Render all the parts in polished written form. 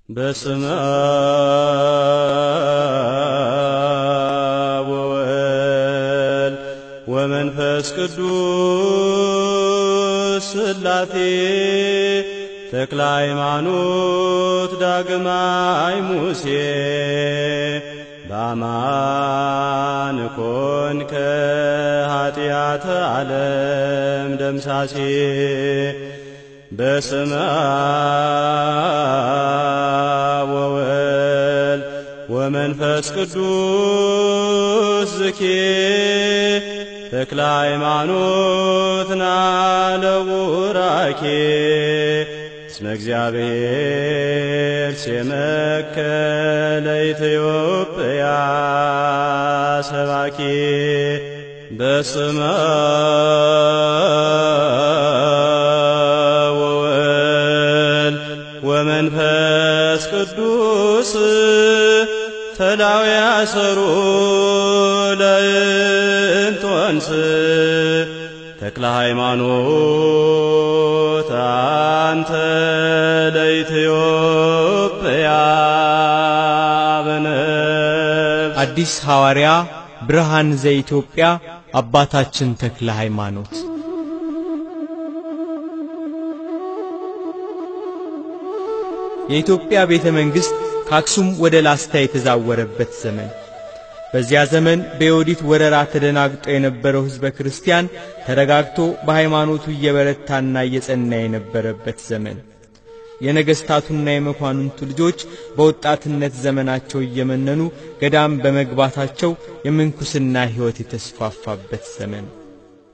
በስመ አብ ወወልድ ወመንፈስ ቅዱስ ሥላሴ ተክለ ሃይማኖት ዳግማይ ሙሴ በአማን ኮንከ ኃጢአተ ዓለም ደምሳሴ በስመ አብ ወወልድ ወመንፈስ ቅዱስ ዝኬ ተክለ ሃይማኖት ናለቡራኬ እስመ እግዚአብሔር ሲመከ ለኢትዮጵያ ሰባኬ በስመ አብ ወወልድ ወመንፈስ ቅዱስ ተላው ያሰሩ ለእንጦንስ ተክለ ሃይማኖት አንተ ለኢትዮጵያ በነፍስ አዲስ ሐዋርያ ብርሃን ዘኢትዮጵያ አባታችን ተክለ ሃይማኖት የኢትዮጵያ ቤተ መንግስት ከአክሱም ወደ ላስታ የተዛወረበት ዘመን። በዚያ ዘመን በዮዲት ወረራ ተደናግጦ የነበረው ሕዝበ ክርስቲያን ተረጋግቶ በሃይማኖቱ እየበረታና እየጸና የነበረበት ዘመን። የነገስታቱና የመኳንንቱ ልጆች በወጣትነት ዘመናቸው እየመነኑ ገዳም በመግባታቸው የምንኩስና ሕይወት የተስፋፋበት ዘመን።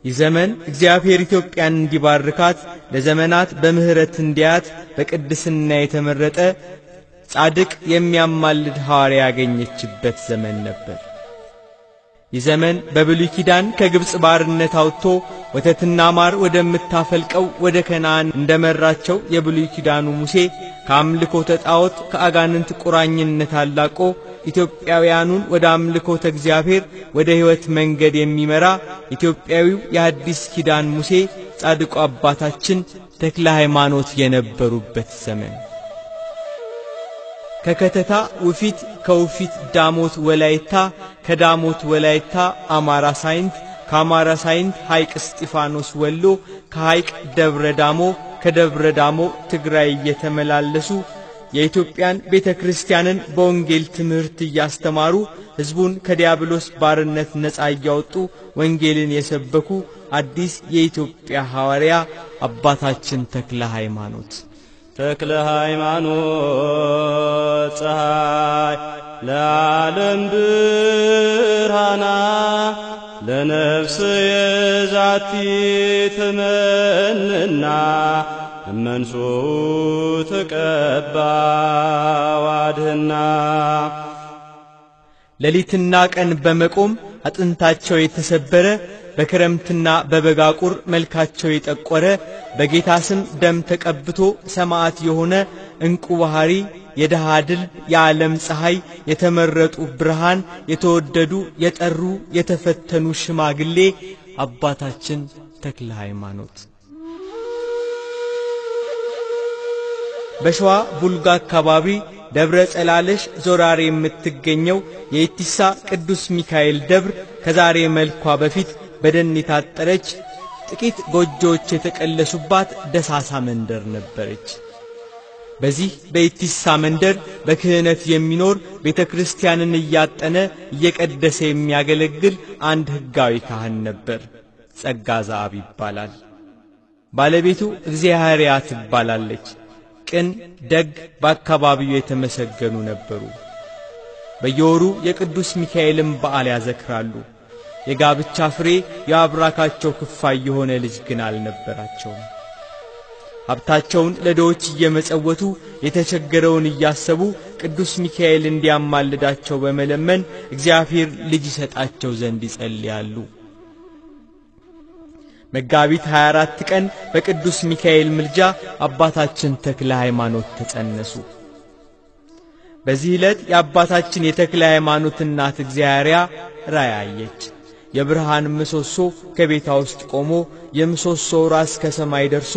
ይህ ዘመን እግዚአብሔር ኢትዮጵያን እንዲባርካት ለዘመናት በምህረት እንዲያት በቅድስና የተመረጠ ጻድቅ የሚያማልድ ሐዋርያ ያገኘችበት ዘመን ነበር። ይህ ዘመን በብሉይ ኪዳን ከግብጽ ባርነት አውጥቶ ወተትና ማር ወደምታፈልቀው ወደ ከነዓን እንደመራቸው የብሉይ ኪዳኑ ሙሴ ከአምልኮተ ጣዖት ከአጋንንት ቁራኝነት አላቆ ኢትዮጵያውያኑን ወደ አምልኮተ እግዚአብሔር ወደ ሕይወት መንገድ የሚመራ ኢትዮጵያዊው የአዲስ ኪዳን ሙሴ ጻድቁ አባታችን ተክለ ሃይማኖት የነበሩበት ዘመን። ከከተታ ውፊት ከውፊት ዳሞት ወላይታ ከዳሞት ወላይታ አማራ ሳይንት ከአማራ ሳይንት ሐይቅ እስጢፋኖስ ወሎ ከሐይቅ ደብረ ዳሞ ከደብረ ዳሞ ትግራይ እየተመላለሱ የኢትዮጵያን ቤተክርስቲያንን በወንጌል ትምህርት እያስተማሩ ሕዝቡን ከዲያብሎስ ባርነት ነፃ እያወጡ ወንጌልን የሰበኩ አዲስ የኢትዮጵያ ሐዋርያ አባታችን ተክለ ሃይማኖት ተክለ ሃይማኖት ፀሐይ ለዓለም ብርሃና ለነፍስ የዛቲ ትመንና እመንሱ ተቀባ ዋድህና ሌሊትና ቀን በመቆም አጥንታቸው የተሰበረ በክረምትና በበጋ ቁር መልካቸው የጠቆረ በጌታ ስም ደም ተቀብቶ ሰማዕት የሆነ እንቁ ባህሪ የደሃ ድል የዓለም ፀሐይ የተመረጡ ብርሃን የተወደዱ የጠሩ የተፈተኑ ሽማግሌ አባታችን ተክለ ሃይማኖት በሸዋ ቡልጋ አካባቢ ደብረ ጸላለሽ ዞራሬ የምትገኘው የኢቲሳ ቅዱስ ሚካኤል ደብር ከዛሬ መልኳ በፊት በደን የታጠረች ጥቂት ጎጆዎች የተቀለሱባት ደሳሳ መንደር ነበረች። በዚህ በኢቲሳ መንደር በክህነት የሚኖር ቤተክርስቲያንን እያጠነ እየቀደሰ የሚያገለግል አንድ ሕጋዊ ካህን ነበር። ጸጋ ዘአብ ይባላል። ባለቤቱ እግዚአብሔርያ ትባላለች። ቅን ደግ በአካባቢው የተመሰገኑ ነበሩ። በየወሩ የቅዱስ ሚካኤልን በዓል ያዘክራሉ። የጋብቻ ፍሬ የአብራካቸው ክፋይ የሆነ ልጅ ግን አልነበራቸውም። ሀብታቸውን ለድሆች እየመጸወቱ የተቸገረውን እያሰቡ ቅዱስ ሚካኤል እንዲያማልዳቸው በመለመን እግዚአብሔር ልጅ ይሰጣቸው ዘንድ ይጸልያሉ። መጋቢት 24 ቀን በቅዱስ ሚካኤል ምልጃ አባታችን ተክለ ሃይማኖት ተጸነሱ። በዚህ ዕለት የአባታችን የተክለ ሃይማኖት እናት እግዚአብሔርያ ራእይ አየች። የብርሃን ምሰሶ ከቤቷ ውስጥ ቆሞ የምሰሶው ራስ ከሰማይ ደርሶ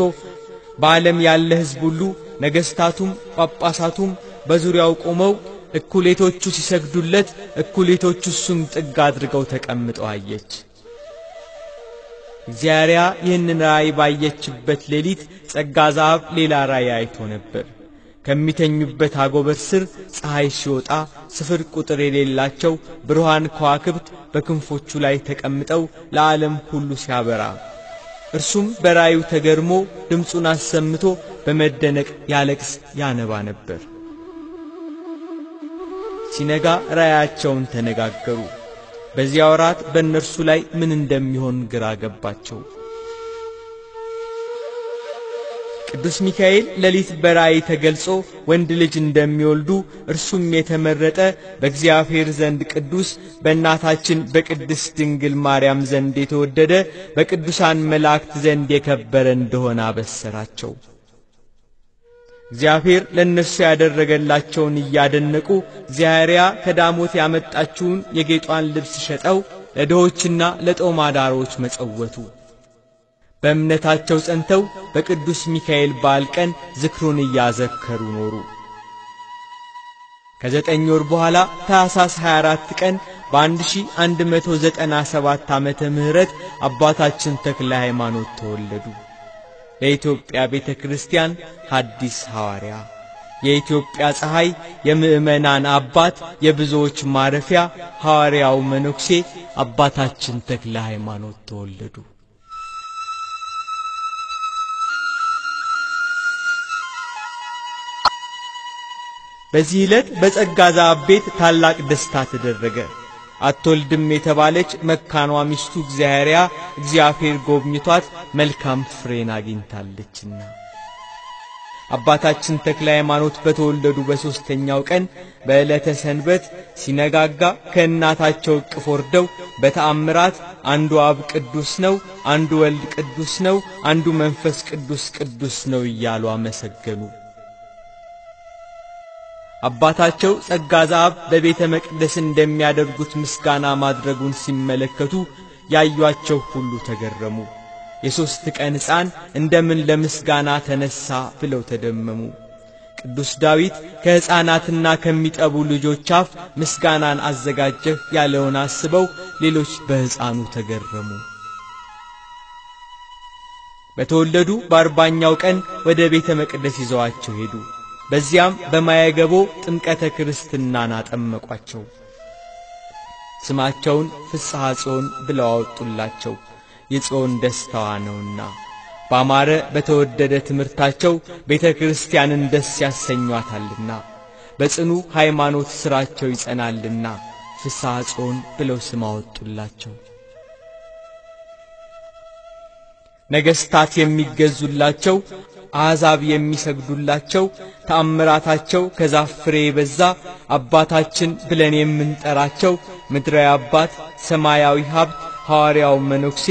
በዓለም ያለ ሕዝብ ሁሉ ነገስታቱም ጳጳሳቱም በዙሪያው ቆመው እኩሌቶቹ ሲሰግዱለት እኩሌቶቹ እሱን ጥግ አድርገው ተቀምጠው አየች። እግዚአብሔር ይህንን ራእይ ባየችበት ሌሊት ጸጋ ዘአብ ሌላ ራእይ አይቶ ነበር። ከሚተኙበት አጎበር ስር ፀሐይ ሲወጣ ስፍር ቁጥር የሌላቸው ብሩሃን ከዋክብት በክንፎቹ ላይ ተቀምጠው ለዓለም ሁሉ ሲያበራ፣ እርሱም በራእዩ ተገርሞ ድምፁን አሰምቶ በመደነቅ ያለቅስ ያነባ ነበር። ሲነጋ ራእያቸውን ተነጋገሩ። በዚያ ወራት በእነርሱ ላይ ምን እንደሚሆን ግራ ገባቸው። ቅዱስ ሚካኤል ሌሊት በራእይ ተገልጾ ወንድ ልጅ እንደሚወልዱ እርሱም የተመረጠ በእግዚአብሔር ዘንድ ቅዱስ በእናታችን በቅድስት ድንግል ማርያም ዘንድ የተወደደ በቅዱሳን መላእክት ዘንድ የከበረ እንደሆነ አበሰራቸው። እግዚአብሔር ለእነርሱ ያደረገላቸውን እያደነቁ እግዚአብሔር ከዳሞት ያመጣችውን የጌጧን ልብስ ሸጠው ለድሆችና ለጦም አዳሮች መጸወቱ። በእምነታቸው ጸንተው በቅዱስ ሚካኤል በዓል ቀን ዝክሩን እያዘከሩ ኖሩ። ከ9 ወር በኋላ ታኅሳስ 24 ቀን በ1197 ዓመተ ምህረት አባታችን ተክለ ሃይማኖት ተወለዱ። ለኢትዮጵያ ቤተክርስቲያን ሐዲስ ሐዋርያ፣ የኢትዮጵያ ፀሐይ፣ የምእመናን አባት፣ የብዙዎች ማረፊያ ሐዋርያው መነኩሴ አባታችን ተክለ ሃይማኖት ተወለዱ። በዚህ ዕለት በጸጋ ዘአብ ቤት ታላቅ ደስታ ተደረገ። አትወልድም የተባለች መካኗ ሚስቱ እግዚአብሔር ጎብኝቷት መልካም ፍሬን አግኝታለችና። አባታችን ተክለ ሃይማኖት በተወለዱ በ3ኛው ቀን በዕለተ ሰንበት ሲነጋጋ ከእናታቸው እቅፍ ወርደው በተአምራት አንዱ አብ ቅዱስ ነው፣ አንዱ ወልድ ቅዱስ ነው፣ አንዱ መንፈስ ቅዱስ ቅዱስ ነው እያሉ አመሰገኑ። አባታቸው ጸጋ ዘአብ በቤተ መቅደስ እንደሚያደርጉት ምስጋና ማድረጉን ሲመለከቱ ያዩአቸው ሁሉ ተገረሙ። የ3 ቀን ሕፃን እንደምን ለምስጋና ተነሳ ብለው ተደመሙ። ቅዱስ ዳዊት ከሕፃናትና ከሚጠቡ ልጆች አፍ ምስጋናን አዘጋጀህ ያለውን አስበው ሌሎች በሕፃኑ ተገረሙ። በተወለዱ በ40ኛው ቀን ወደ ቤተ መቅደስ ይዘዋቸው ሄዱ። በዚያም በማየገቦ ጥምቀተ ክርስትናን አጠመቋቸው። ስማቸውን ፍስሐ ጽዮን ብለው አወጡላቸው፣ የጽዮን ደስታዋ ነውና። ባማረ በተወደደ ትምህርታቸው ቤተ ክርስቲያንን ደስ ያሰኟታልና፣ በጽኑ ሃይማኖት ሥራቸው ይጸናልና ፍስሐ ጽዮን ብለው ስም አወጡላቸው። ነገሥታት የሚገዙላቸው፣ አሕዛብ የሚሰግዱላቸው፣ ተአምራታቸው ከዛፍ ፍሬ የበዛ አባታችን ብለን የምንጠራቸው ምድራዊ አባት ሰማያዊ ሀብት ሐዋርያው መነኩሴ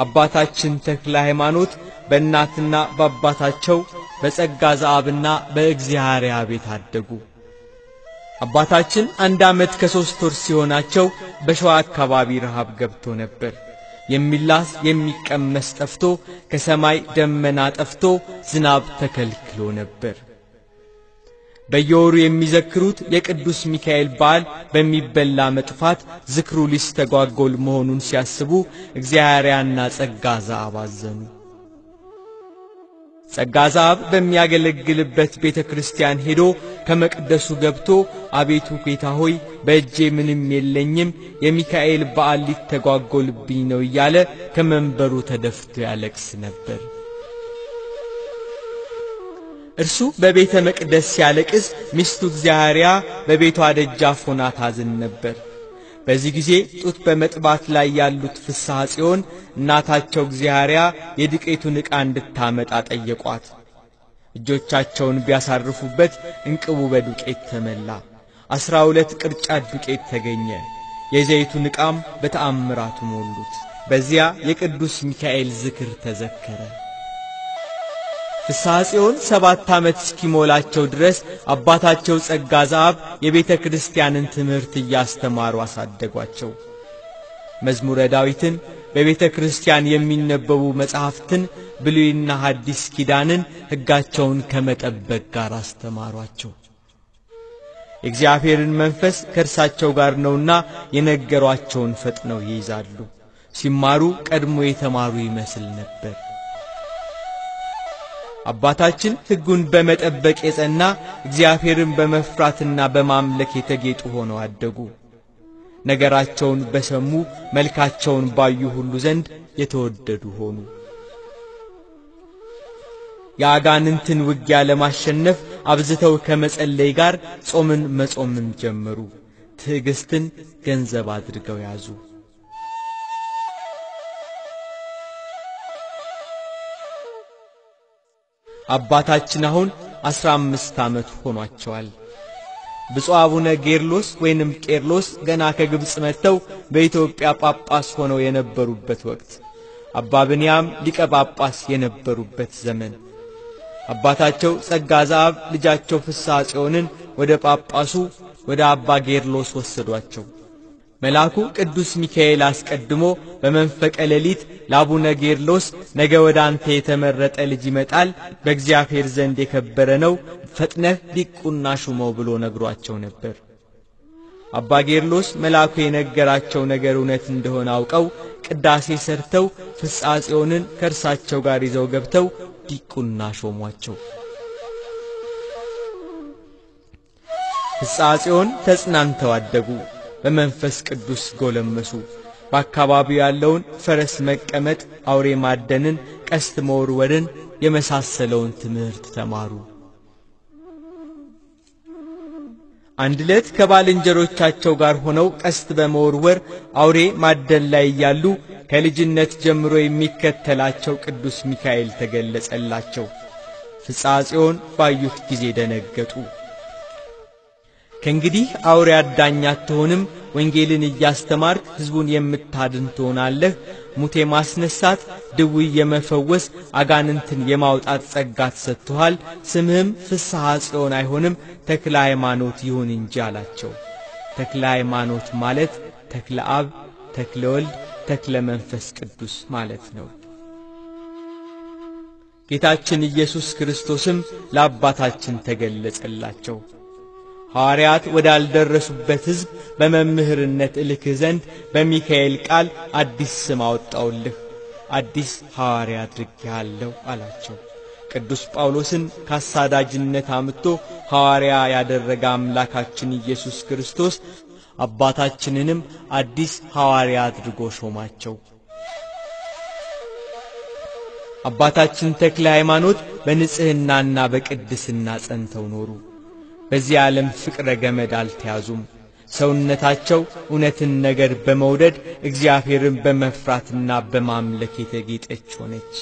አባታችን ተክለ ሃይማኖት በእናትና በአባታቸው በጸጋ ዘአብና በእግዚአብሔር ቤት አደጉ። አባታችን 1 ዓመት ከ3 ወር ሲሆናቸው በሸዋ አካባቢ ረሃብ ገብቶ ነበር። የሚላስ የሚቀመስ ጠፍቶ ከሰማይ ደመና ጠፍቶ ዝናብ ተከልክሎ ነበር። በየወሩ የሚዘክሩት የቅዱስ ሚካኤል በዓል በሚበላ መጥፋት ዝክሩ ሊስተጓጎል መሆኑን ሲያስቡ እግዚአብሔርና ጸጋ ዘአብ አዘኑ። ጸጋ ዘአብ በሚያገለግልበት ቤተ ክርስቲያን ሄዶ ከመቅደሱ ገብቶ አቤቱ ጌታ ሆይ በእጄ ምንም የለኝም፣ የሚካኤል በዓል ሊተጓጎልብኝ ነው እያለ ከመንበሩ ተደፍቶ ያለቅስ ነበር። እርሱ በቤተ መቅደስ ሲያለቅስ ሚስቱ እግዚአብሔርያ በቤቷ ደጃፍ ሆና ታዝን ነበር። በዚህ ጊዜ ጡት በመጥባት ላይ ያሉት ፍስሐ ጽዮን እናታቸው እግዚአብሔርያ የዱቄቱን ዕቃ እንድታመጣ ጠየቋት። እጆቻቸውን ቢያሳርፉበት እንቅቡ በዱቄት ተመላ። 12 ቅርጫት ዱቄት ተገኘ። የዘይቱን ዕቃም በተአምራቱ ሞሉት። በዚያ የቅዱስ ሚካኤል ዝክር ተዘከረ። ፍስሐ ጽዮን 7 ዓመት እስኪሞላቸው ድረስ አባታቸው ጸጋ ዘአብ የቤተ ክርስቲያንን ትምህርት እያስተማሩ አሳደጓቸው። መዝሙረ ዳዊትን፣ በቤተ ክርስቲያን የሚነበቡ መጻሕፍትን፣ ብሉይና ሐዲስ ኪዳንን ሕጋቸውን ከመጠበቅ ጋር አስተማሯቸው። የእግዚአብሔርን መንፈስ ከእርሳቸው ጋር ነውና የነገሯቸውን ፈጥነው ይይዛሉ። ሲማሩ ቀድሞ የተማሩ ይመስል ነበር። አባታችን ሕጉን በመጠበቅ የጸና እግዚአብሔርን በመፍራትና በማምለክ የተጌጡ ሆነው አደጉ። ነገራቸውን በሰሙ መልካቸውን ባዩ ሁሉ ዘንድ የተወደዱ ሆኑ። የአጋንንትን ውጊያ ለማሸነፍ አብዝተው ከመጸለይ ጋር ጾምን መጾምን ጀመሩ። ትዕግስትን ገንዘብ አድርገው ያዙ። አባታችን አሁን 15 ዓመት ሆኗቸዋል። ብፁዕ አቡነ ጌርሎስ ወይንም ቄርሎስ ገና ከግብጽ መጥተው በኢትዮጵያ ጳጳስ ሆነው የነበሩበት ወቅት፣ አባ ብንያም ሊቀ ጳጳስ የነበሩበት ዘመን አባታቸው ጸጋ ዘአብ ልጃቸው ፍስሐ ጽዮንን ወደ ጳጳሱ ወደ አባ ጌርሎስ ወሰዷቸው። መልአኩ ቅዱስ ሚካኤል አስቀድሞ በመንፈቀ ሌሊት ለአቡነ ጌርሎስ ነገ ወደ አንተ የተመረጠ ልጅ ይመጣል፣ በእግዚአብሔር ዘንድ የከበረ ነው፣ ፈጥነህ ዲቁና ሹመው ብሎ ነግሯቸው ነበር። አባ ጌርሎስ መልአኩ የነገራቸው ነገር እውነት እንደሆነ አውቀው ቅዳሴ ሰርተው ፍስሐ ጽዮንን ከእርሳቸው ጋር ይዘው ገብተው ዲቁና ሾሟቸው። ፍስሐ ጽዮን ተጽናንተው አደጉ። በመንፈስ ቅዱስ ጎለመሱ። በአካባቢው ያለውን ፈረስ መቀመጥ፣ አውሬ ማደንን፣ ቀስት መወርወርን የመሳሰለውን ትምህርት ተማሩ። አንድ ዕለት ከባልንጀሮቻቸው ጋር ሆነው ቀስት በመወርወር አውሬ ማደን ላይ ያሉ ከልጅነት ጀምሮ የሚከተላቸው ቅዱስ ሚካኤል ተገለጸላቸው። ፍስሐ ጽዮን ባዩት ጊዜ ደነገጡ። ከእንግዲህ አውሬ አዳኝ አትሆንም፣ ወንጌልን እያስተማርክ ሕዝቡን የምታድን ትሆናለህ። ሙት የማስነሳት፣ ድውይ የመፈወስ፣ አጋንንትን የማውጣት ጸጋ ተሰጥቶሃል። ስምህም ፍስሐ ጽዮን አይሆንም፣ ተክለ ሃይማኖት ይሁን እንጂ አላቸው። ተክለ ሃይማኖት ማለት ተክለ አብ፣ ተክለ ወልድ፣ ተክለ መንፈስ ቅዱስ ማለት ነው። ጌታችን ኢየሱስ ክርስቶስም ለአባታችን ተገለጸላቸው። ሐዋርያት ወዳልደረሱበት ሕዝብ በመምህርነት እልክህ ዘንድ በሚካኤል ቃል አዲስ ስም አወጣውልህ፣ አዲስ ሐዋርያ አድርጌሃለሁ አላቸው። ቅዱስ ጳውሎስን ካሳዳጅነት አምጥቶ ሐዋርያ ያደረገ አምላካችን ኢየሱስ ክርስቶስ አባታችንንም አዲስ ሐዋርያ አድርጎ ሾማቸው። አባታችን ተክለ ሃይማኖት በንጽህናና በቅድስና ጸንተው ኖሩ። በዚህ ዓለም ፍቅረ ገመድ አልተያዙም። ሰውነታቸው እውነትን ነገር በመውደድ እግዚአብሔርን በመፍራትና በማምለክ የተጌጠች ሆነች።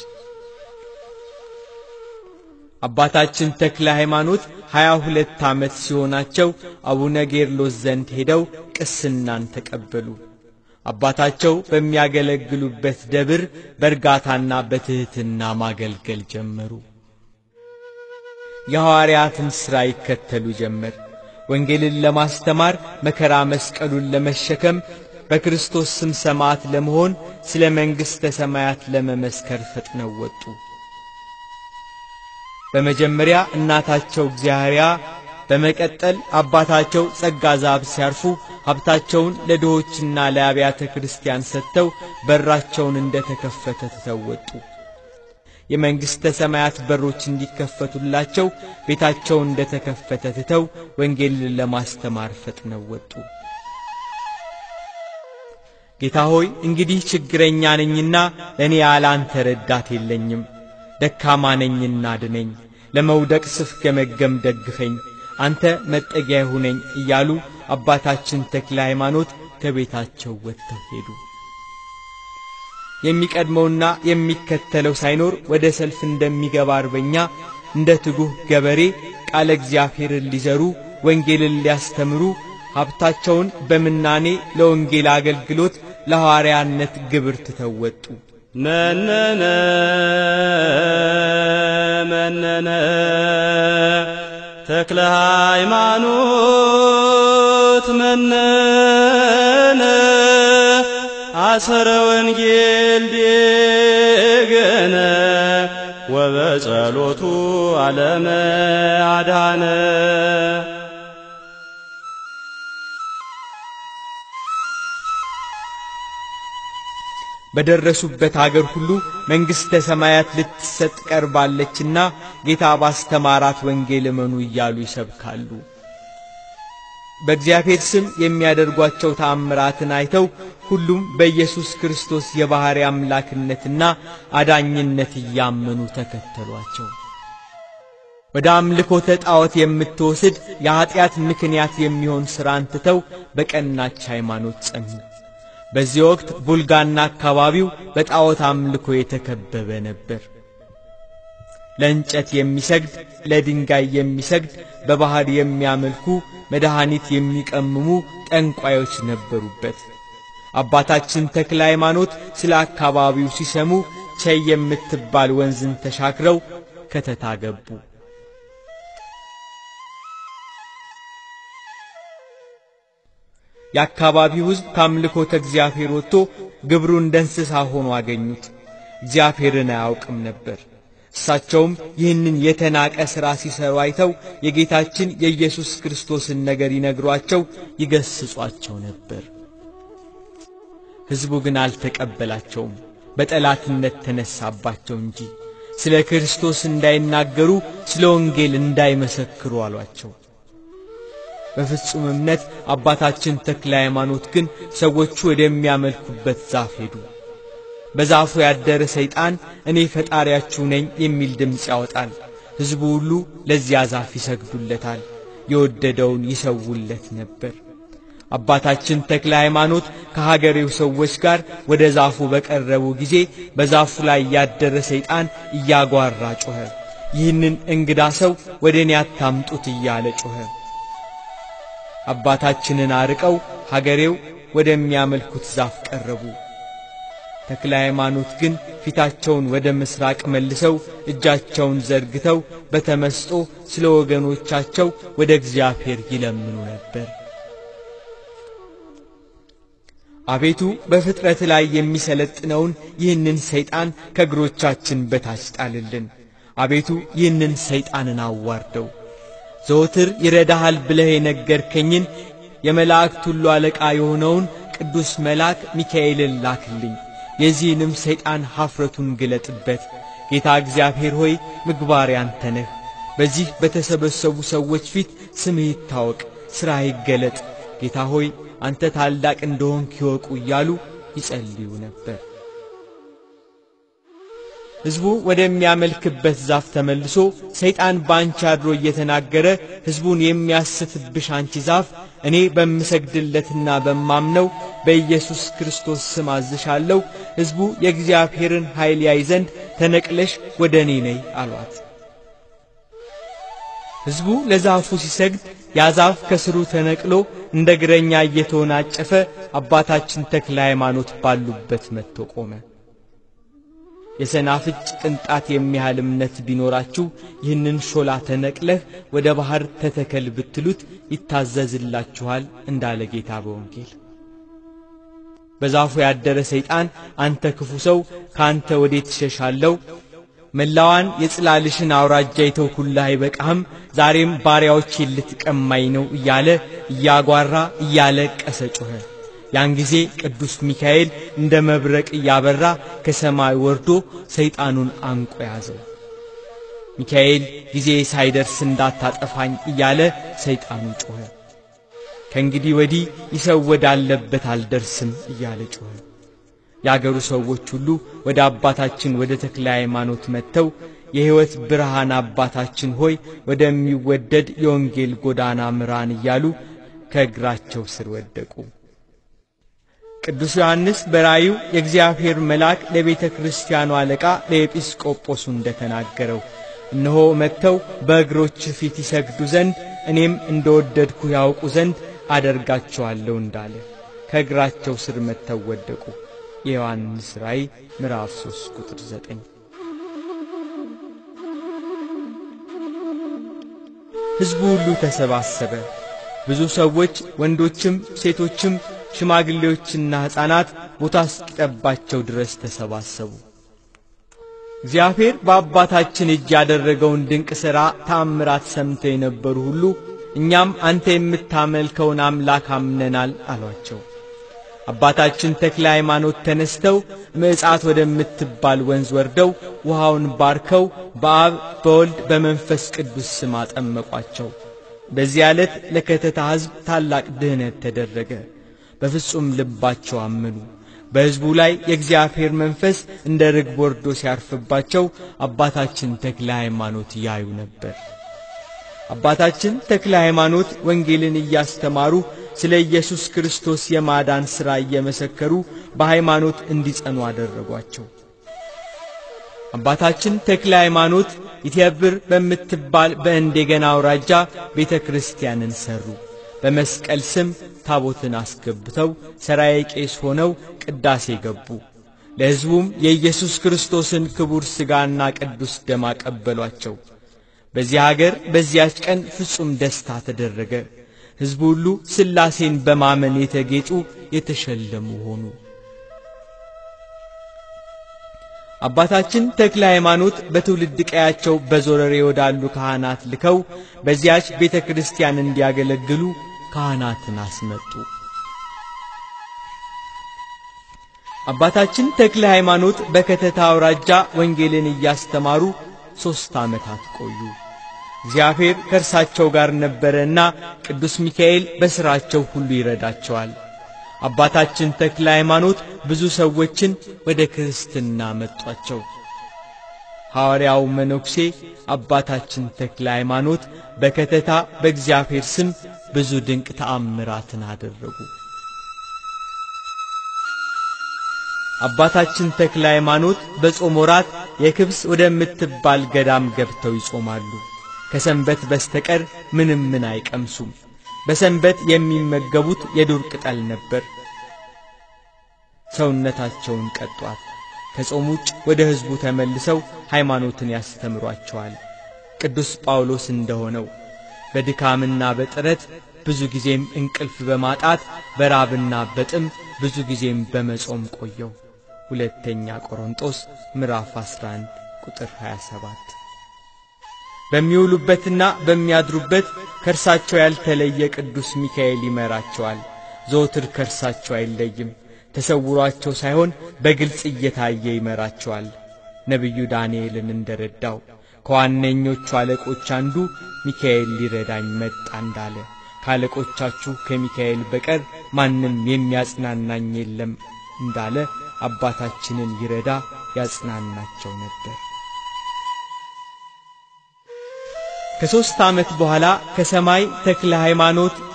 አባታችን ተክለ ሃይማኖት 22 ዓመት ሲሆናቸው አቡነ ጌርሎስ ዘንድ ሄደው ቅስናን ተቀበሉ። አባታቸው በሚያገለግሉበት ደብር በእርጋታና በትህትና ማገልገል ጀመሩ። የሐዋርያትን ሥራ ይከተሉ ጀመር። ወንጌልን ለማስተማር፣ መከራ መስቀሉን ለመሸከም፣ በክርስቶስ ስም ሰማዕት ለመሆን፣ ስለ መንግሥተ ሰማያት ለመመስከር ፈጥነው ወጡ። በመጀመሪያ እናታቸው እግዚአብሔርያ፣ በመቀጠል አባታቸው ጸጋ ዘአብ ሲያርፉ ሀብታቸውን ለድሆችና ለአብያተ ክርስቲያን ሰጥተው በራቸውን እንደተከፈተ ትተው ወጡ። የመንግሥተ ሰማያት በሮች እንዲከፈቱላቸው ቤታቸውን እንደተከፈተ ትተው ወንጌልን ለማስተማር ፈጥነው ወጡ። ጌታ ሆይ እንግዲህ ችግረኛ ነኝና ለኔ ያላንተ ረዳት የለኝም፣ ደካማ ነኝና አድነኝ፣ ለመውደቅ ስፍገመገም ደግፈኝ፣ አንተ መጠጊያ ሁነኝ እያሉ አባታችን ተክለ ሃይማኖት ከቤታቸው ወጥተው ሄዱ። የሚቀድመውና የሚከተለው ሳይኖር ወደ ሰልፍ እንደሚገባ አርበኛ እንደ ትጉህ ገበሬ ቃለ እግዚአብሔርን ሊዘሩ ወንጌልን ሊያስተምሩ ሀብታቸውን በምናኔ ለወንጌል አገልግሎት ለሐዋርያነት ግብር ትተው ወጡ። መነነ ተክለ ሃይማኖት መነነ አሰረ ወንጌል ደገነ ወበጸሎቱ ዓለመ አዳነ። በደረሱበት አገር ሁሉ መንግሥተ ሰማያት ልትሰጥ ቀርባለችና ጌታ ባስተማራት ወንጌል እመኑ እያሉ ይሰብካሉ። በእግዚአብሔር ስም የሚያደርጓቸው ተአምራትን አይተው ሁሉም በኢየሱስ ክርስቶስ የባሕርይ አምላክነትና አዳኝነት እያመኑ ተከተሏቸው። ወደ አምልኮተ ጣዖት የምትወስድ የኃጢአት ምክንያት የሚሆን ሥራን ትተው በቀናች ሃይማኖት ጸኑ። በዚህ ወቅት ቡልጋና አካባቢው በጣዖት አምልኮ የተከበበ ነበር። ለእንጨት የሚሰግድ፣ ለድንጋይ የሚሰግድ፣ በባህር የሚያመልኩ፣ መድኃኒት የሚቀምሙ ጠንቋዮች ነበሩበት። አባታችን ተክለ ሃይማኖት ስለ አካባቢው ሲሰሙ ቸይ የምትባል ወንዝን ተሻግረው ከተታ ገቡ። የአካባቢው ሕዝብ ከአምልኮተ እግዚአብሔር ወጥቶ ግብሩ እንደ እንስሳ ሆኖ አገኙት። እግዚአብሔርን አያውቅም ነበር። እሳቸውም ይህንን የተናቀ ሥራ ሲሰሩ አይተው የጌታችን የኢየሱስ ክርስቶስን ነገር ይነግሯቸው ይገስጿቸው ነበር። ሕዝቡ ግን አልተቀበላቸውም። በጠላትነት ተነሳባቸው እንጂ ስለ ክርስቶስ እንዳይናገሩ፣ ስለ ወንጌል እንዳይመሰክሩ አሏቸው። በፍጹም እምነት አባታችን ተክለ ሃይማኖት ግን ሰዎቹ ወደሚያመልኩበት ዛፍ ሄዱ። በዛፉ ያደረ ሰይጣን እኔ ፈጣሪያችሁ ነኝ የሚል ድምፅ ያወጣል። ሕዝቡ ሁሉ ለዚያ ዛፍ ይሰግዱለታል፣ የወደደውን ይሰውለት ነበር። አባታችን ተክለ ሃይማኖት ከሀገሬው ሰዎች ጋር ወደ ዛፉ በቀረቡ ጊዜ በዛፉ ላይ ያደረ ሰይጣን እያጓራ ጮኸ። ይህንን እንግዳ ሰው ወደ እኔ አታምጡት እያለ ጮኸ። አባታችንን አርቀው ሀገሬው ወደሚያመልኩት ዛፍ ቀረቡ። ተክለ ሃይማኖት ግን ፊታቸውን ወደ ምስራቅ መልሰው እጃቸውን ዘርግተው በተመስጦ ስለ ወገኖቻቸው ወደ እግዚአብሔር ይለምኑ ነበር። አቤቱ በፍጥረት ላይ የሚሰለጥነውን ይህንን ሰይጣን ከእግሮቻችን በታች ጣልልን። አቤቱ ይህንን ሰይጣንን አዋርደው። ዘወትር ይረዳሃል ብለህ የነገርከኝን የመላእክት ሁሉ አለቃ የሆነውን ቅዱስ መልአክ ሚካኤልን ላክልኝ። የዚህንም ሰይጣን ኀፍረቱን ግለጥበት። ጌታ እግዚአብሔር ሆይ ምግባር ያንተ ነህ። በዚህ በተሰበሰቡ ሰዎች ፊት ስምህ ይታወቅ፣ ሥራህ ይገለጥ። ጌታ ሆይ አንተ ታላቅ እንደሆንክ ይወቁ እያሉ ይጸልዩ ነበር። ሕዝቡ ወደሚያመልክበት ዛፍ ተመልሶ ሰይጣን ባንቺ አድሮ እየተናገረ ሕዝቡን የሚያስትብሽ አንቺ ዛፍ እኔ በምሰግድለትና በማምነው በኢየሱስ ክርስቶስ ስም አዝሻለሁ፣ ሕዝቡ የእግዚአብሔርን ኃይል ያይ ዘንድ ተነቅለሽ ወደ እኔ ነይ አሏት። ሕዝቡ ለዛፉ ሲሰግድ ያ ዛፍ ከስሩ ተነቅሎ እንደ እግረኛ እየተወናጨፈ አባታችን ተክለ ሃይማኖት ባሉበት መጥቶ ቆመ። የሰናፍጭ ቅንጣት የሚያህል እምነት ቢኖራችሁ ይህንን ሾላ ተነቅለህ ወደ ባህር ተተከል ብትሉት ይታዘዝላችኋል እንዳለ ጌታ በወንጌል። በዛፉ ያደረ ሰይጣን አንተ ክፉ ሰው ካንተ ወዴት እሸሻለሁ? መላዋን የጽላልሽን አውራጃ የተውኩልህ አይበቃህም? ዛሬም ባሪያዎቼን ልትቀማኝ ነው እያለ እያጓራ እያለቀሰ ጮኸ። ያን ጊዜ ቅዱስ ሚካኤል እንደ መብረቅ እያበራ ከሰማይ ወርዶ ሰይጣኑን አንቆ ያዘው። ሚካኤል ጊዜ ሳይደርስ እንዳታጠፋኝ እያለ ሰይጣኑ ጮኸ። ከእንግዲህ ወዲህ ይሰው ወዳለበት አልደርስም እያለ ጮኸ። ያገሩ ሰዎች ሁሉ ወደ አባታችን ወደ ተክለ ሃይማኖት መጥተው የሕይወት ብርሃን አባታችን ሆይ ወደሚወደድ የወንጌል ጎዳና ምራን እያሉ ከእግራቸው ስር ወደቁ። ቅዱስ ዮሐንስ በራእዩ የእግዚአብሔር መልአክ ለቤተ ክርስቲያኑ አለቃ ለኤጲስቆጶሱ እንደተናገረው እነሆ መጥተው በእግሮች ፊት ይሰግዱ ዘንድ እኔም እንደወደድኩ ያውቁ ዘንድ አደርጋቸዋለሁ እንዳለ ከእግራቸው ስር መጥተው ወደቁ። የዮሐንስ ራእይ ምዕራፍ 3 ቁጥር 9። ሕዝቡ ሁሉ ተሰባሰበ። ብዙ ሰዎች ወንዶችም ሴቶችም ሽማግሌዎችና ሕፃናት ቦታ እስኪጠባቸው ድረስ ተሰባሰቡ። እግዚአብሔር በአባታችን እጅ ያደረገውን ድንቅ ሥራ ተአምራት ሰምተው የነበሩ ሁሉ እኛም አንተ የምታመልከውን አምላክ አምነናል አሏቸው። አባታችን ተክለ ሃይማኖት ተነስተው ምዕጻት ወደምትባል ወንዝ ወርደው ውሃውን ባርከው በአብ በወልድ በመንፈስ ቅዱስ ስም አጠመቋቸው። በዚያ ዕለት ለከተታ ሕዝብ ታላቅ ድኅነት ተደረገ። በፍጹም ልባቸው አመኑ። በሕዝቡ ላይ የእግዚአብሔር መንፈስ እንደ ርግብ ወርዶ ሲያርፍባቸው አባታችን ተክለ ሃይማኖት ያዩ ነበር። አባታችን ተክለ ሃይማኖት ወንጌልን እያስተማሩ ስለ ኢየሱስ ክርስቶስ የማዳን ሥራ እየመሰከሩ በሃይማኖት እንዲጸኑ አደረጓቸው። አባታችን ተክለ ሃይማኖት ኢትዮጵር በምትባል በእንደገና አውራጃ ቤተክርስቲያንን ሰሩ። በመስቀል ስም ታቦትን አስገብተው ሰራየ ቄስ ሆነው ቅዳሴ ገቡ። ለሕዝቡም የኢየሱስ ክርስቶስን ክቡር ሥጋና ቅዱስ ደም አቀበሏቸው። በዚህ ሀገር በዚያች ቀን ፍጹም ደስታ ተደረገ። ሕዝቡ ሁሉ ሥላሴን በማመን የተጌጡ የተሸለሙ ሆኑ። አባታችን ተክለ ሃይማኖት በትውልድ ቀያቸው በዞረሬ ወዳሉ ካህናት ልከው በዚያች ቤተክርስቲያን እንዲያገለግሉ ካህናትን አስመጡ። አባታችን ተክለ ሃይማኖት በከተታ አውራጃ ወንጌልን እያስተማሩ 3 ዓመታት ቆዩ። እግዚአብሔር ከእርሳቸው ጋር ነበረና ቅዱስ ሚካኤል በሥራቸው ሁሉ ይረዳቸዋል። አባታችን ተክለ ሃይማኖት ብዙ ሰዎችን ወደ ክርስትና መጧቸው። ሐዋርያው መነኩሴ አባታችን ተክለ ሃይማኖት በከተታ በእግዚአብሔር ስም ብዙ ድንቅ ተአምራትን አደረጉ። አባታችን ተክለ ሃይማኖት በጾም ወራት የክብስ ወደምትባል ገዳም ገብተው ይጾማሉ። ከሰንበት በስተቀር ምንም አይቀምሱም። በሰንበት የሚመገቡት የዱር ቅጠል ነበር። ሰውነታቸውን ቀጧት። ከጾም ውጭ ወደ ሕዝቡ ተመልሰው ሃይማኖትን ያስተምሯቸዋል። ቅዱስ ጳውሎስ እንደሆነው በድካምና በጥረት ብዙ ጊዜም እንቅልፍ በማጣት በራብና በጥም ብዙ ጊዜም በመጾም ቆየው። ሁለተኛ ቆሮንቶስ ምዕራፍ 11 ቁጥር 27። በሚውሉበትና በሚያድሩበት ከርሳቸው ያልተለየ ቅዱስ ሚካኤል ይመራቸዋል። ዘወትር ከርሳቸው አይለይም። ተሰውሯቸው ሳይሆን በግልጽ እየታየ ይመራቸዋል። ነቢዩ ዳንኤልን እንደረዳው ከዋነኞቹ አለቆች አንዱ ሚካኤል ሊረዳኝ መጣ እንዳለ ካለቆቻችሁ ከሚካኤል በቀር ማንም የሚያጽናናኝ የለም እንዳለ አባታችንን ይረዳ ያጽናናቸው ነበር። ከ3 ዓመት በኋላ ከሰማይ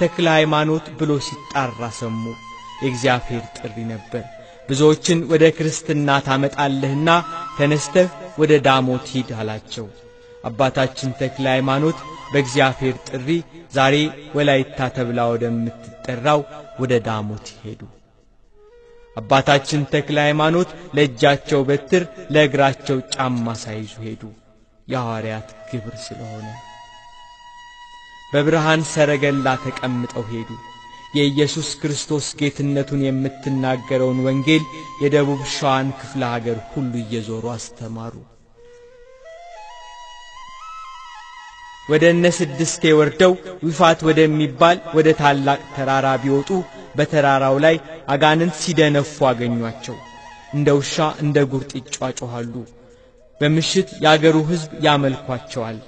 ተክለ ሃይማኖት ብሎ ሲጣራ ሰሙ። የእግዚአብሔር ጥሪ ነበር። ብዙዎችን ወደ ክርስትና ታመጣለህና ተነስተህ ወደ ዳሞት ሂድ አላቸው። አባታችን ተክለ ሃይማኖት በእግዚአብሔር ጥሪ ዛሬ ወላይታ ተብላ ወደምትጠራው ወደ ዳሞት ሄዱ። አባታችን ተክለ ሃይማኖት ለእጃቸው በትር ለእግራቸው ጫማ ሳይዙ ሄዱ። የሐዋርያት ግብር ስለሆነ በብርሃን ሰረገላ ተቀምጠው ሄዱ። የኢየሱስ ክርስቶስ ጌትነቱን የምትናገረውን ወንጌል የደቡብ ሸዋን ክፍለ ሀገር ሁሉ እየዞሩ አስተማሩ። ወደ እነስድስቴ ወርደው ዊፋት ወደሚባል ወደ ታላቅ ተራራ ቢወጡ በተራራው ላይ አጋንንት ሲደነፉ አገኟቸው። እንደ ውሻ እንደ ጉርጥ ይጫጫሃሉ። በምሽት ያገሩ ሕዝብ ያመልኳቸዋል።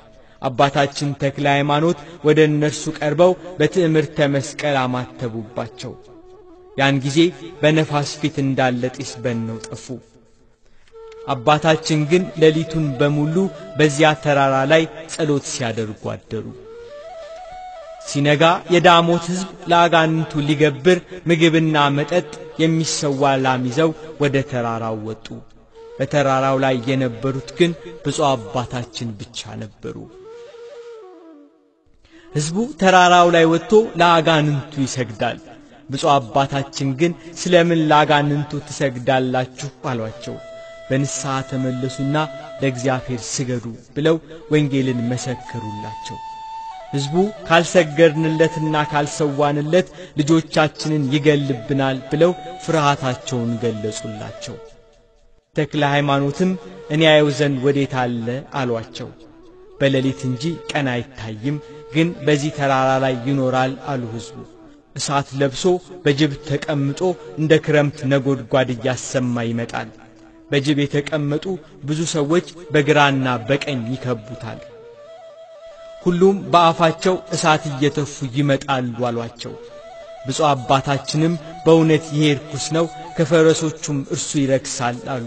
አባታችን ተክለ ሃይማኖት ወደ እነርሱ ቀርበው በትዕምርተ መስቀል አማተቡባቸው። ያን ጊዜ በነፋስ ፊት እንዳለ ጢስ በነው ጠፉ። አባታችን ግን ሌሊቱን በሙሉ በዚያ ተራራ ላይ ጸሎት ሲያደርጉ አደሩ። ሲነጋ የዳሞት ሕዝብ ለአጋንንቱ ሊገብር ምግብና መጠጥ የሚሰዋ ላም ይዘው ወደ ተራራው ወጡ። በተራራው ላይ የነበሩት ግን ብፁዕ አባታችን ብቻ ነበሩ። ሕዝቡ ተራራው ላይ ወጥቶ ለአጋንንቱ ይሰግዳል። ብፁዕ አባታችን ግን ስለምን ለአጋንንቱ ትሰግዳላችሁ አሏቸው። በንስሐ ተመለሱና ለእግዚአብሔር ስገዱ ብለው ወንጌልን መሰከሩላቸው። ሕዝቡ ካልሰገድንለትና ካልሰዋንለት ልጆቻችንን ይገልብናል ብለው ፍርሃታቸውን ገለጹላቸው። ተክለ ሃይማኖትም እኔ አየው ዘንድ ወዴት አለ አሏቸው። በሌሊት እንጂ ቀን አይታይም፣ ግን በዚህ ተራራ ላይ ይኖራል አሉ ሕዝቡ። እሳት ለብሶ በጅብ ተቀምጦ እንደ ክረምት ነጎድጓድ እያሰማ ይመጣል። በጅብ የተቀመጡ ብዙ ሰዎች በግራና በቀኝ ይከቡታል። ሁሉም በአፋቸው እሳት እየተፉ ይመጣሉ አሏቸው። ብፁዕ አባታችንም በእውነት ይሄ ርኩስ ነው፣ ከፈረሶቹም እርሱ ይረክሳል አሉ።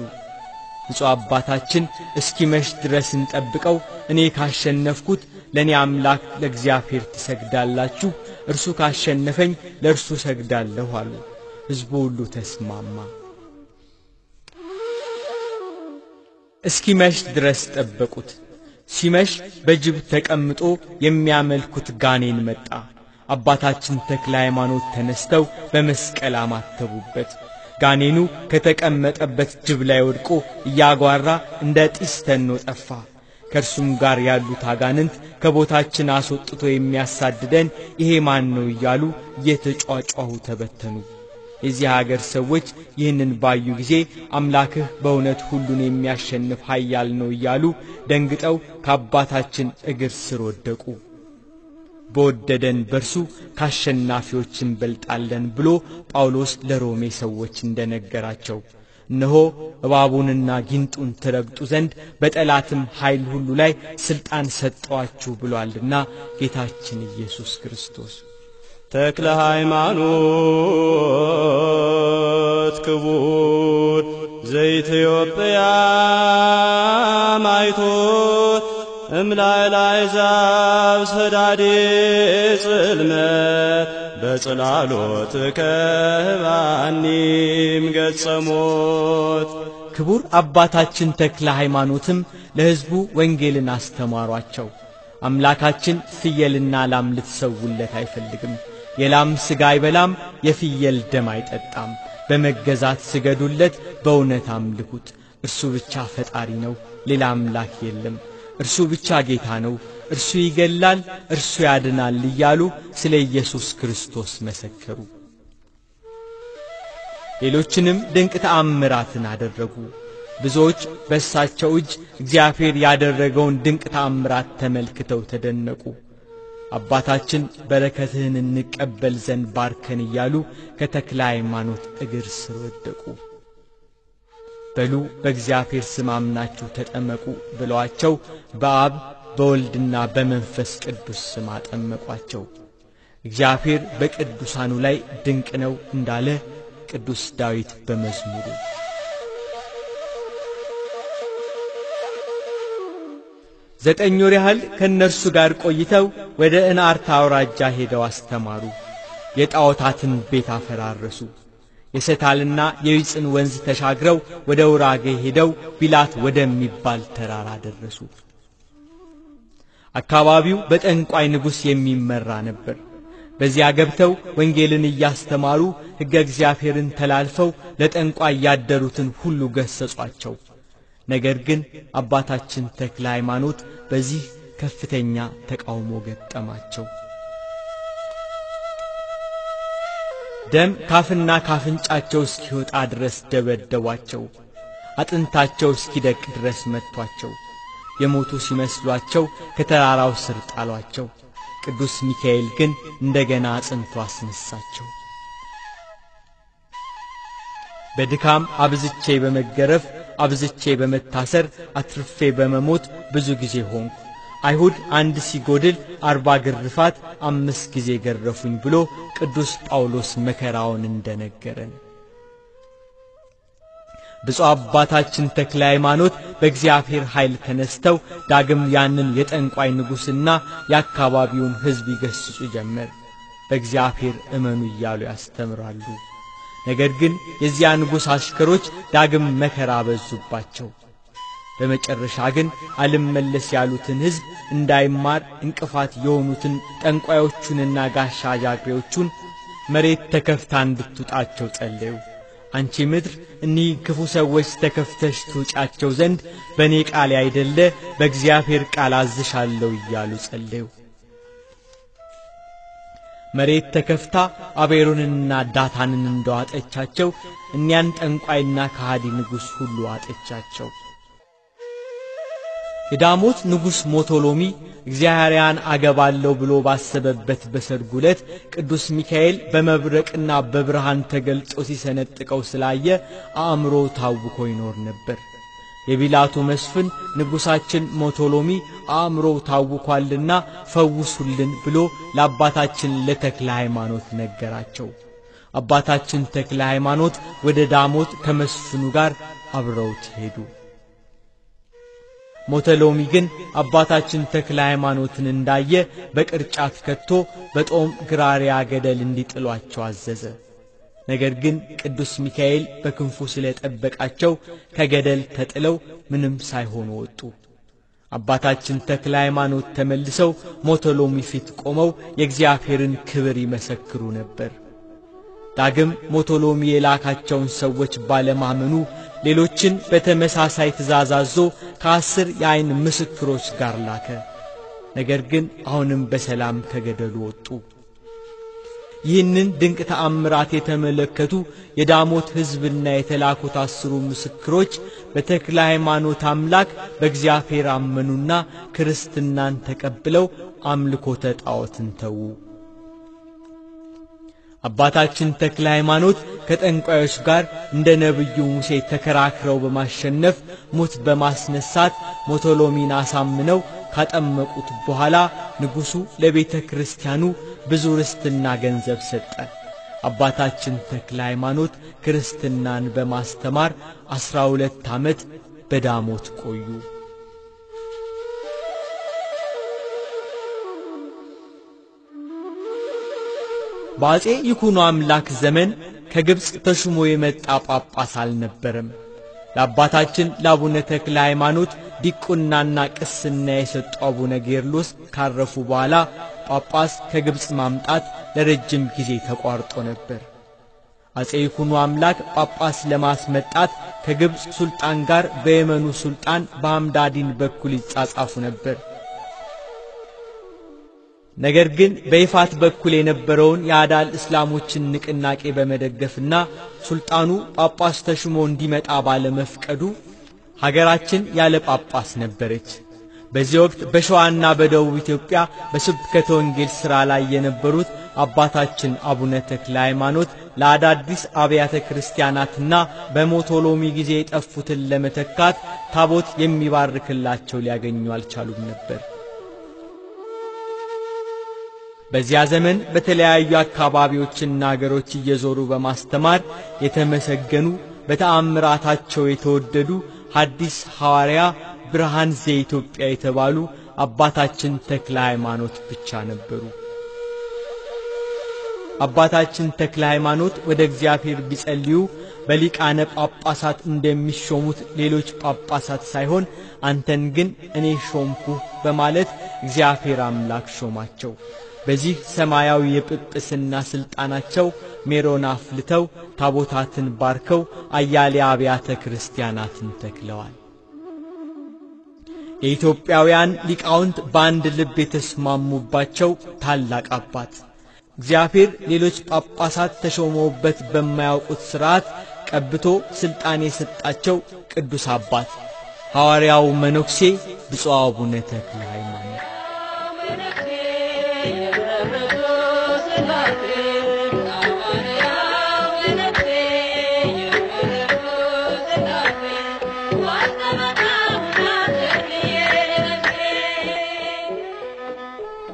ብፁዕ አባታችን እስኪመሽ ድረስ እንጠብቀው፣ እኔ ካሸነፍኩት ለኔ አምላክ ለእግዚአብሔር ትሰግዳላችሁ፣ እርሱ ካሸነፈኝ ለእርሱ ሰግዳለሁ አሉ። ሕዝቡ ሁሉ ተስማማ። እስኪመሽ ድረስ ጠበቁት። ሲመሽ በጅብ ተቀምጦ የሚያመልኩት ጋኔን መጣ። አባታችን ተክለ ሃይማኖት ተነስተው በመስቀል አማተቡበት። ጋኔኑ ከተቀመጠበት ጅብ ላይ ወድቆ እያጓራ እንደ ጢስ ተኖ ጠፋ። ከእርሱም ጋር ያሉት አጋንንት ከቦታችን አስወጥቶ የሚያሳድደን ይሄ ማን ነው እያሉ እየተጫጫሁ ተበተኑ። የዚህ ሀገር ሰዎች ይህንን ባዩ ጊዜ አምላክህ በእውነት ሁሉን የሚያሸንፍ ኃያል ነው እያሉ ደንግጠው ከአባታችን እግር ስር ወደቁ። በወደደን በርሱ ካሸናፊዎች እንበልጣለን ብሎ ጳውሎስ ለሮሜ ሰዎች እንደነገራቸው እነሆ እባቡንና ጊንጡን ትረግጡ ዘንድ በጠላትም ኃይል ሁሉ ላይ ሥልጣን ሰጠዋችሁ ብሏልና ጌታችን ኢየሱስ ክርስቶስ። ተክለ ሃይማኖት ክቡር ዘኢትዮጵያ ማይቶት እምላዕለ አሕዛብ ሰዳዴ ጽልመት በጽላሎትከ ህባኒም ገጸ ሞት። ክቡር አባታችን ተክለ ሃይማኖትም ለሕዝቡ ወንጌልን አስተማሯቸው። አምላካችን ፍየልና ላም ልትሰውለት አይፈልግም። የላም ሥጋ አይበላም፣ የፍየል ደም አይጠጣም። በመገዛት ስገዱለት፣ በእውነት አምልኩት። እርሱ ብቻ ፈጣሪ ነው፣ ሌላ አምላክ የለም። እርሱ ብቻ ጌታ ነው፣ እርሱ ይገላል፣ እርሱ ያድናል እያሉ ስለ ኢየሱስ ክርስቶስ መሰከሩ። ሌሎችንም ድንቅ ተአምራትን አደረጉ። ብዙዎች በእሳቸው እጅ እግዚአብሔር ያደረገውን ድንቅ ተአምራት ተመልክተው ተደነቁ። አባታችን በረከትህን እንቀበል ዘንድ ባርከን እያሉ ከተክለ ሃይማኖት እግር ስር ወደቁ። በሉ በእግዚአብሔር ስም አምናችሁ ተጠመቁ ብለዋቸው በአብ በወልድና በመንፈስ ቅዱስ ስም አጠመቋቸው። እግዚአብሔር በቅዱሳኑ ላይ ድንቅ ነው እንዳለ ቅዱስ ዳዊት በመዝሙሩ። 9 ወር ያህል ከነርሱ ጋር ቆይተው ወደ እንዓርታ አውራጃ ሄደው አስተማሩ። የጣዖታትን ቤት አፈራረሱ። የሰታልና የይጽን ወንዝ ተሻግረው ወደ ውራጌ ሄደው ቢላት ወደሚባል ተራራ ደረሱ። አካባቢው በጠንቋይ ንጉሥ የሚመራ ነበር። በዚያ ገብተው ወንጌልን እያስተማሩ ሕገ እግዚአብሔርን ተላልፈው ለጠንቋይ ያደሩትን ሁሉ ገሰጿቸው። ነገር ግን አባታችን ተክለ ሃይማኖት በዚህ ከፍተኛ ተቃውሞ ገጠማቸው። ደም ካፍና ካፍንጫቸው እስኪወጣ ድረስ ደበደቧቸው። አጥንታቸው እስኪደቅ ድረስ መቷቸው። የሞቱ ሲመስሏቸው ከተራራው ስር ጣሏቸው። ቅዱስ ሚካኤል ግን እንደገና አጽንቶ አስነሳቸው። በድካም አብዝቼ በመገረፍ አብዝቼ በመታሰር አትርፌ በመሞት ብዙ ጊዜ ሆንኩ። አይሁድ አንድ ሲጎድል 40 ግርፋት 5 ጊዜ ገረፉኝ ብሎ ቅዱስ ጳውሎስ መከራውን እንደነገረን ብፁዕ አባታችን ተክለ ሃይማኖት በእግዚአብሔር ኃይል ተነስተው ዳግም ያንን የጠንቋይ ንጉሥና የአካባቢውን ሕዝብ ይገስጹ ጀመር። በእግዚአብሔር እመኑ እያሉ ያስተምራሉ። ነገር ግን የዚያ ንጉሥ አሽከሮች ዳግም መከራ በዙባቸው። በመጨረሻ ግን አልመለስ ያሉትን ሕዝብ እንዳይማር እንቅፋት የሆኑትን ጠንቋዮቹንና ጋሻ ጃግሬዎቹን መሬት ተከፍታ እንድትውጣቸው ጸለዩ። አንቺ ምድር እኒህ ክፉ ሰዎች ተከፍተሽ ትውጫቸው ዘንድ በእኔ ቃል አይደለ በእግዚአብሔር ቃል አዝሻለሁ እያሉ ጸለዩ። መሬት ተከፍታ አቤሮንንና ዳታንን እንደዋጠቻቸው እኒያን ጠንቋይና ከሃዲ ንጉሥ ሁሉ አጠቻቸው። የዳሞት ንጉሥ ሞቶሎሚ እግዚአብሔርን አገባለሁ ብሎ ባሰበበት በሰርጉ ዕለት ቅዱስ ሚካኤል በመብረቅና በብርሃን ተገልጦ ሲሰነጥቀው ስላየ አእምሮ ታውኮ ይኖር ነበር። የቢላቱ መስፍን ንጉሳችን ሞቶሎሚ አእምሮ ታውኳልና ፈውሱልን ብሎ ለአባታችን ለተክለ ሃይማኖት ነገራቸው። አባታችን ተክለ ሃይማኖት ወደ ዳሞት ከመስፍኑ ጋር አብረውት ሄዱ። ሞቶሎሚ ግን አባታችን ተክለ ሃይማኖትን እንዳየ በቅርጫት ከቶ በጦም ግራሪያ ገደል እንዲጥሏቸው አዘዘ። ነገር ግን ቅዱስ ሚካኤል በክንፉ ስለጠበቃቸው ከገደል ተጥለው ምንም ሳይሆኑ ወጡ። አባታችን ተክለ ሃይማኖት ተመልሰው ሞቶሎሚ ፊት ቆመው የእግዚአብሔርን ክብር ይመሰክሩ ነበር። ዳግም ሞቶሎሚ የላካቸውን ሰዎች ባለማመኑ ሌሎችን በተመሳሳይ ትእዛዝ አዞ ከ10 የዓይን ምስክሮች ጋር ላከ። ነገር ግን አሁንም በሰላም ከገደሉ ወጡ። ይህንን ድንቅ ተአምራት የተመለከቱ የዳሞት ሕዝብና የተላኩት 10 ምስክሮች በተክለ ሃይማኖት አምላክ በእግዚአብሔር አመኑና ክርስትናን ተቀብለው አምልኮተ ጣዖትን ተዉ። አባታችን ተክለ ሃይማኖት ከጠንቋዮች ጋር እንደ ነብዩ ሙሴ ተከራክረው በማሸነፍ ሙት በማስነሳት ሞቶሎሚን አሳምነው ካጠመቁት በኋላ ንጉሡ ለቤተ ክርስቲያኑ ብዙ ርስትና ገንዘብ ሰጠ። አባታችን ተክለ ሃይማኖት ክርስትናን በማስተማር 12 ዓመት በዳሞት ቆዩ። በአፄ ይኩኖ አምላክ ዘመን ከግብጽ ተሹሞ የመጣ ጳጳስ አልነበረም። ለአባታችን ለአቡነ ተክለ ሃይማኖት ዲቁናና ቅስና የሰጡ አቡነ ጌርሎስ ካረፉ በኋላ ጳጳስ ከግብጽ ማምጣት ለረጅም ጊዜ ተቋርጦ ነበር። አፄ ይኩኖ አምላክ ጳጳስ ለማስመጣት ከግብጽ ሱልጣን ጋር በየመኑ ሱልጣን በሐምዳዲን በኩል ይጻጻፉ ነበር። ነገር ግን በይፋት በኩል የነበረውን የአዳል እስላሞችን ንቅናቄ በመደገፍና ሱልጣኑ ጳጳስ ተሹሞ እንዲመጣ ባለመፍቀዱ ሀገራችን ያለ ጳጳስ ነበረች። በዚህ ወቅት በሸዋና በደቡብ ኢትዮጵያ በስብከተ ወንጌል ሥራ ላይ የነበሩት አባታችን አቡነ ተክለ ሃይማኖት ለአዳዲስ አብያተ ክርስቲያናትና በሞቶሎሚ ጊዜ የጠፉትን ለመተካት ታቦት የሚባርክላቸው ሊያገኙ አልቻሉም ነበር። በዚያ ዘመን በተለያዩ አካባቢዎችና ሀገሮች እየዞሩ በማስተማር የተመሰገኑ በተአምራታቸው የተወደዱ ሐዲስ ሐዋርያ ብርሃን ዘኢትዮጵያ የተባሉ አባታችን ተክለ ሃይማኖት ብቻ ነበሩ። አባታችን ተክለ ሃይማኖት ወደ እግዚአብሔር ቢጸልዩ በሊቃነ ጳጳሳት እንደሚሾሙት ሌሎች ጳጳሳት ሳይሆን አንተን ግን እኔ ሾምኩ በማለት እግዚአብሔር አምላክ ሾማቸው። በዚህ ሰማያዊ የጵጵስና ስልጣናቸው ሜሮን አፍልተው ታቦታትን ባርከው አያሌ አብያተ ክርስቲያናትን ተክለዋል። የኢትዮጵያውያን ሊቃውንት በአንድ ልብ የተስማሙባቸው ታላቅ አባት እግዚአብሔር ሌሎች ጳጳሳት ተሾመውበት በማያውቁት ሥርዓት ቀብቶ ስልጣን የሰጣቸው ቅዱስ አባት ሐዋርያው መነኩሴ ብፁዕ አቡነ ተክለ ሃይማኖት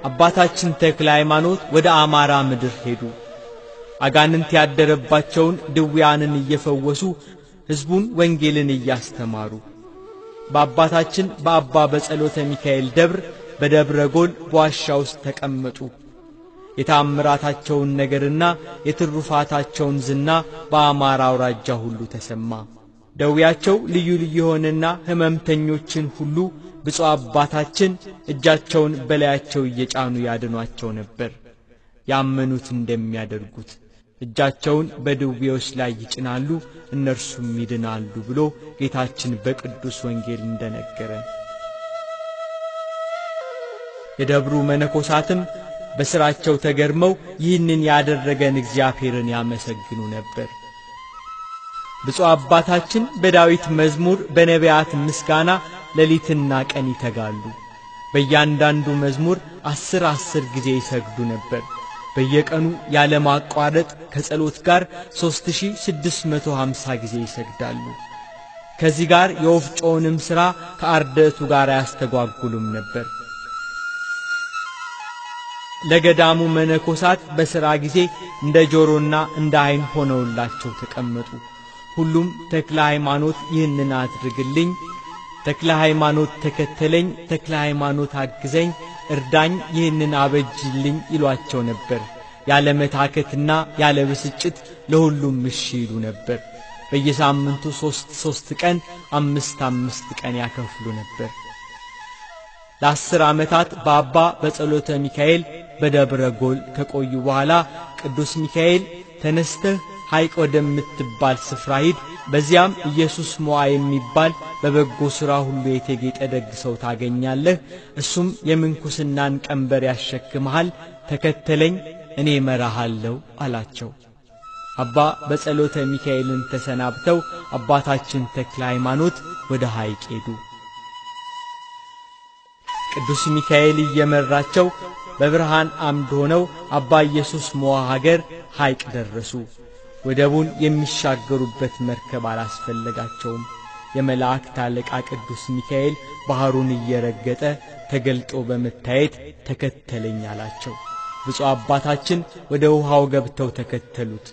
አባታችን ተክለ ሃይማኖት ወደ አማራ ምድር ሄዱ። አጋንንት ያደረባቸውን ድውያንን እየፈወሱ ሕዝቡን ወንጌልን እያስተማሩ በአባታችን በአባ በጸሎተ ሚካኤል ደብር በደብረ ጎል በዋሻ ውስጥ ተቀመጡ። የታምራታቸውን ነገርና የትሩፋታቸውን ዝና በአማራ አውራጃ ሁሉ ተሰማ። ደውያቸው ልዩ ልዩ ሆነና ህመምተኞችን ሁሉ ብፁዕ አባታችን እጃቸውን በላያቸው እየጫኑ ያድኗቸው ነበር። ያመኑት እንደሚያደርጉት እጃቸውን በድውዮች ላይ ይጭናሉ እነርሱም ይድናሉ ብሎ ጌታችን በቅዱስ ወንጌል እንደነገረን የደብሩ መነኮሳትም በሥራቸው ተገርመው ይህንን ያደረገን እግዚአብሔርን ያመሰግኑ ነበር። ብፁዕ አባታችን በዳዊት መዝሙር በነቢያት ምስጋና ሌሊትና ቀን ይተጋሉ። በእያንዳንዱ መዝሙር 10 ጊዜ ይሰግዱ ነበር። በየቀኑ ያለ ማቋረጥ ከጸሎት ጋር 3650 ጊዜ ይሰግዳሉ። ከዚህ ጋር የወፍጮውንም ሥራ ከአርደቱ ጋር ያስተጓጉሉም ነበር። ለገዳሙ መነኮሳት በሥራ ጊዜ እንደ ጆሮና እንደ ዓይን ሆነውላቸው ተቀመጡ። ሁሉም ተክለ ሃይማኖት ይህንን አድርግልኝ፣ ተክለ ሃይማኖት ተከተለኝ፣ ተክለ ሃይማኖት አግዘኝ፣ እርዳኝ፣ ይህንን አበጅልኝ ይሏቸው ነበር። ያለ መታከትና ያለ ብስጭት ለሁሉም እሺ ይሉ ነበር። በየሳምንቱ 3 ቀን 5 ቀን ያከፍሉ ነበር። ለ10 ዓመታት በአባ በጸሎተ ሚካኤል በደብረ ጎል ከቆዩ በኋላ ቅዱስ ሚካኤል ተነስተህ ሐይቅ ወደምትባል ስፍራ ሂድ፣ በዚያም ኢየሱስ ሞዓ የሚባል በበጎ ሥራ ሁሉ የተጌጠ ደግ ሰው ታገኛለህ፣ እሱም የምንኩስናን ቀንበር ያሸክምሃል፣ ተከተለኝ፣ እኔ እመራሃለሁ አላቸው። አባ በጸሎተ ሚካኤልን ተሰናብተው አባታችን ተክለ ሃይማኖት ወደ ሐይቅ ሄዱ። ቅዱስ ሚካኤል እየመራቸው በብርሃን አምድ ሆነው አባ ኢየሱስ ሞዓ ሀገር ሐይቅ ደረሱ። ወደቡን የሚሻገሩበት መርከብ አላስፈለጋቸውም። የመላእክት አለቃ ቅዱስ ሚካኤል ባህሩን እየረገጠ ተገልጦ በመታየት ተከተለኝ አላቸው። ብፁዕ አባታችን ወደ ውሃው ገብተው ተከተሉት።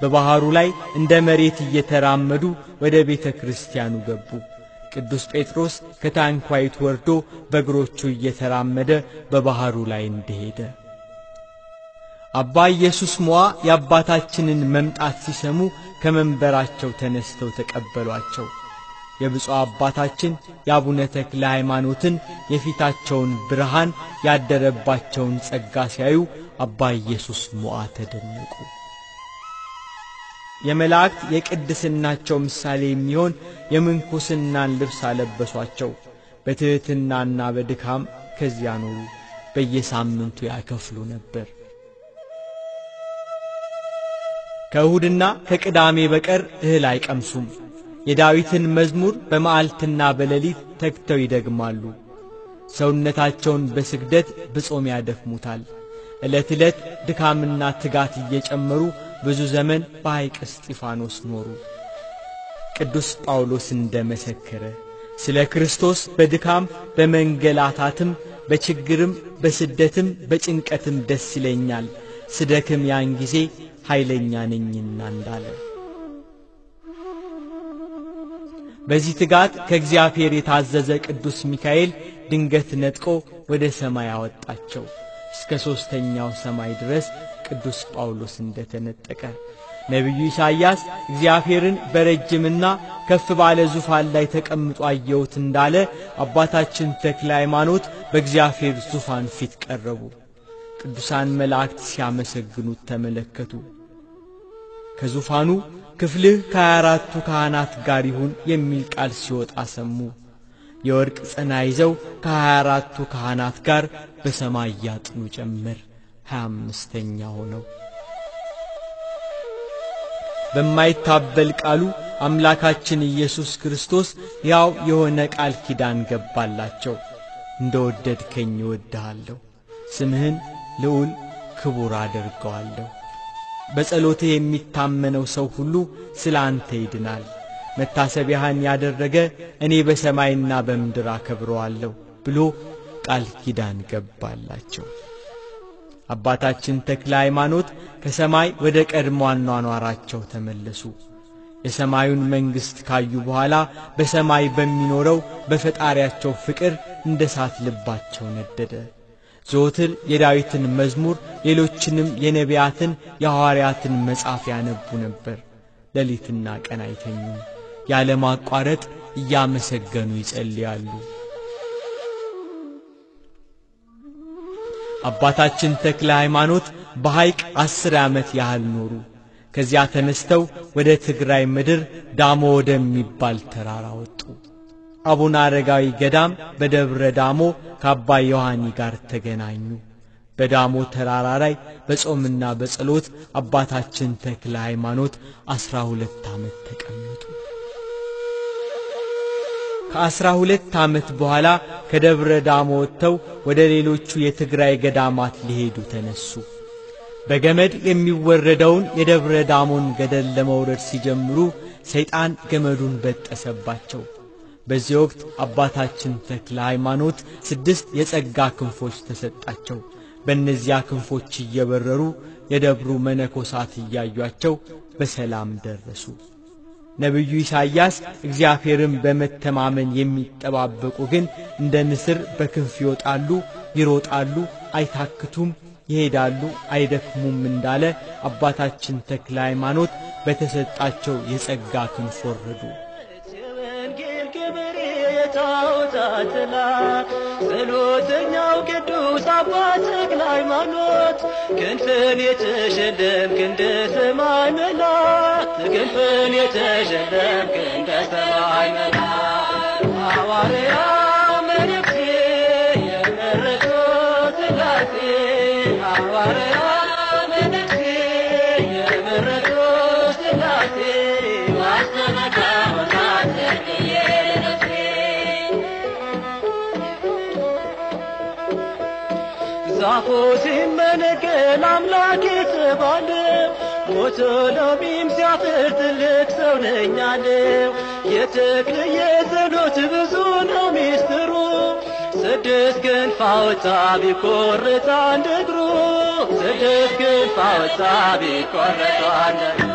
በባህሩ ላይ እንደ መሬት እየተራመዱ ወደ ቤተ ክርስቲያኑ ገቡ። ቅዱስ ጴጥሮስ ከታንኳይቱ ወርዶ በእግሮቹ እየተራመደ በባህሩ ላይ እንደሄደ አባ ኢየሱስ ሞዓ የአባታችንን መምጣት ሲሰሙ ከመንበራቸው ተነስተው ተቀበሏቸው። የብፁዕ አባታችን የአቡነ ተክለ ሃይማኖትን የፊታቸውን ብርሃን ያደረባቸውን ጸጋ ሲያዩ አባ ኢየሱስ ሞዓ ተደነቁ። የመላእክት የቅድስናቸው ምሳሌ የሚሆን የምንኩስናን ልብስ አለበሷቸው። በትሕትናና በድካም ከዚያ ኖሩ። በየሳምንቱ ያከፍሉ ነበር። ከእሁድና ከቅዳሜ በቀር እህል አይቀምሱም። የዳዊትን መዝሙር በመዓልትና በሌሊት ተግተው ይደግማሉ። ሰውነታቸውን በስግደት በጾም ያደክሙታል። ዕለት ዕለት ድካምና ትጋት እየጨመሩ ብዙ ዘመን በሐይቅ እስጢፋኖስ ኖሩ። ቅዱስ ጳውሎስ እንደመሰከረ ስለ ክርስቶስ በድካም በመንገላታትም በችግርም በስደትም በጭንቀትም ደስ ይለኛል፣ ስደክም ያን ጊዜ ኃይለኛ ነኝና እንዳለ። በዚህ ትጋት ከእግዚአብሔር የታዘዘ ቅዱስ ሚካኤል ድንገት ነጥቆ ወደ ሰማይ አወጣቸው። እስከ 3ኛው ሰማይ ድረስ ቅዱስ ጳውሎስ እንደተነጠቀ ነቢዩ ኢሳይያስ እግዚአብሔርን በረጅምና ከፍ ባለ ዙፋን ላይ ተቀምጦ አየሁት እንዳለ አባታችን ተክለ ሃይማኖት በእግዚአብሔር ዙፋን ፊት ቀረቡ። ቅዱሳን መላእክት ሲያመሰግኑት ተመለከቱ። ከዙፋኑ ክፍልህ ከ24ቱ ካህናት ጋር ይሁን የሚል ቃል ሲወጣ ሰሙ። የወርቅ ጽና ይዘው ከ24ቱ ካህናት ጋር በሰማይ ያጥኑ ጀመር። 25ኛ ሆነው በማይታበል ቃሉ አምላካችን ኢየሱስ ክርስቶስ ያው የሆነ ቃል ኪዳን ገባላቸው። እንደወደድከኝ እወድሃለሁ፣ ስምህን ልዑል ክቡር አደርገዋለሁ። በጸሎቴ የሚታመነው ሰው ሁሉ ስለ አንተ ይድናል። መታሰቢያህን ያደረገ እኔ በሰማይና በምድር አከብረዋለሁ ብሎ ቃል ኪዳን ገባላቸው። አባታችን ተክለ ሃይማኖት ከሰማይ ወደ ቀድሞ አኗኗራቸው ተመለሱ። የሰማዩን መንግሥት ካዩ በኋላ በሰማይ በሚኖረው በፈጣሪያቸው ፍቅር እንደ እሳት ልባቸው ነደደ። ዘወትር የዳዊትን መዝሙር ሌሎችንም የነቢያትን የሐዋርያትን መጽሐፍ ያነቡ ነበር። ሌሊትና ቀን አይተኙም። ያለ ማቋረጥ እያመሰገኑ ይጸልያሉ። አባታችን ተክለ ሃይማኖት በሐይቅ 10 ዓመት ያህል ኖሩ። ከዚያ ተነስተው ወደ ትግራይ ምድር ዳሞ ወደሚባል ተራራ ወጡ። አቡነ አረጋዊ ገዳም በደብረ ዳሞ ከአባ ዮሐኒ ጋር ተገናኙ። በዳሞ ተራራ ላይ በጾምና በጸሎት አባታችን ተክለ ሃይማኖት 12 ዓመት ተቀመጡ። ከ12 ዓመት በኋላ ከደብረ ዳሞ ወጥተው ወደ ሌሎቹ የትግራይ ገዳማት ሊሄዱ ተነሱ። በገመድ የሚወረደውን የደብረ ዳሞን ገደል ለመውረድ ሲጀምሩ ሰይጣን ገመዱን በጠሰባቸው። በዚህ ወቅት አባታችን ተክለ ሃይማኖት 6 የጸጋ ክንፎች ተሰጣቸው። በእነዚያ ክንፎች እየበረሩ የደብሩ መነኮሳት እያዩአቸው በሰላም ደረሱ። ነቢዩ ኢሳይያስ እግዚአብሔርን በመተማመን የሚጠባበቁ ግን እንደ ንስር በክንፍ ይወጣሉ፣ ይሮጣሉ፣ አይታክቱም፣ ይሄዳሉ፣ አይደክሙም እንዳለ አባታችን ተክለ ሃይማኖት በተሰጣቸው የጸጋ ክንፍ ወረዱ። ጸሎተኛው ቅዱስ አባት ተክለ ሃይማኖት ክንፍን የተሸለምክ እንደ ሰማይ መላእክት ክንፍን የተሸለምክ እንደ ሰማይ መላእክት ሐዋርያ መነኩሴ የመረጡት ሥላሴ ሐዋርያ መነኩሴ የመረጡት ሥላሴ ዛፉ ሲመነገል አምላክ የተባለ ሞቶ ለሚም ሲያፍር ትልቅ ሰው ነኝ አለው። የተክልዬ ጸሎት ብዙ ነው ሚስጥሩ 6 ክንፍ አወጣ ቢቆረጥ አንድ እግሩ 6 ክንፍ አወጣ ቢቆረጥ አንድ እግሩ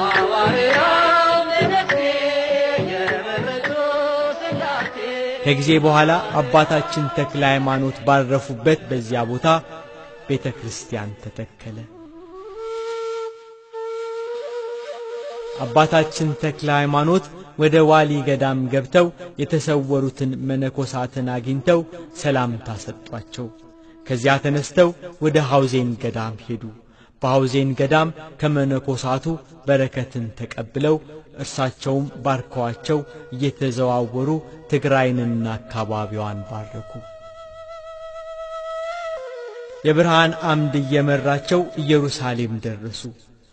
ሐዋርያ ከጊዜ በኋላ አባታችን ተክለ ሃይማኖት ባረፉበት በዚያ ቦታ ቤተክርስቲያን ተተከለ። አባታችን ተክለ ሃይማኖት ወደ ዋሊ ገዳም ገብተው የተሰወሩትን መነኮሳትን አግኝተው ሰላምታ ሰጧቸው። ከዚያ ተነስተው ወደ ሐውዜን ገዳም ሄዱ። በሐውዜን ገዳም ከመነኮሳቱ በረከትን ተቀብለው እርሳቸውም ባርከዋቸው እየተዘዋወሩ ትግራይንና አካባቢዋን ባረኩ። የብርሃን አምድ እየመራቸው ኢየሩሳሌም ደረሱ።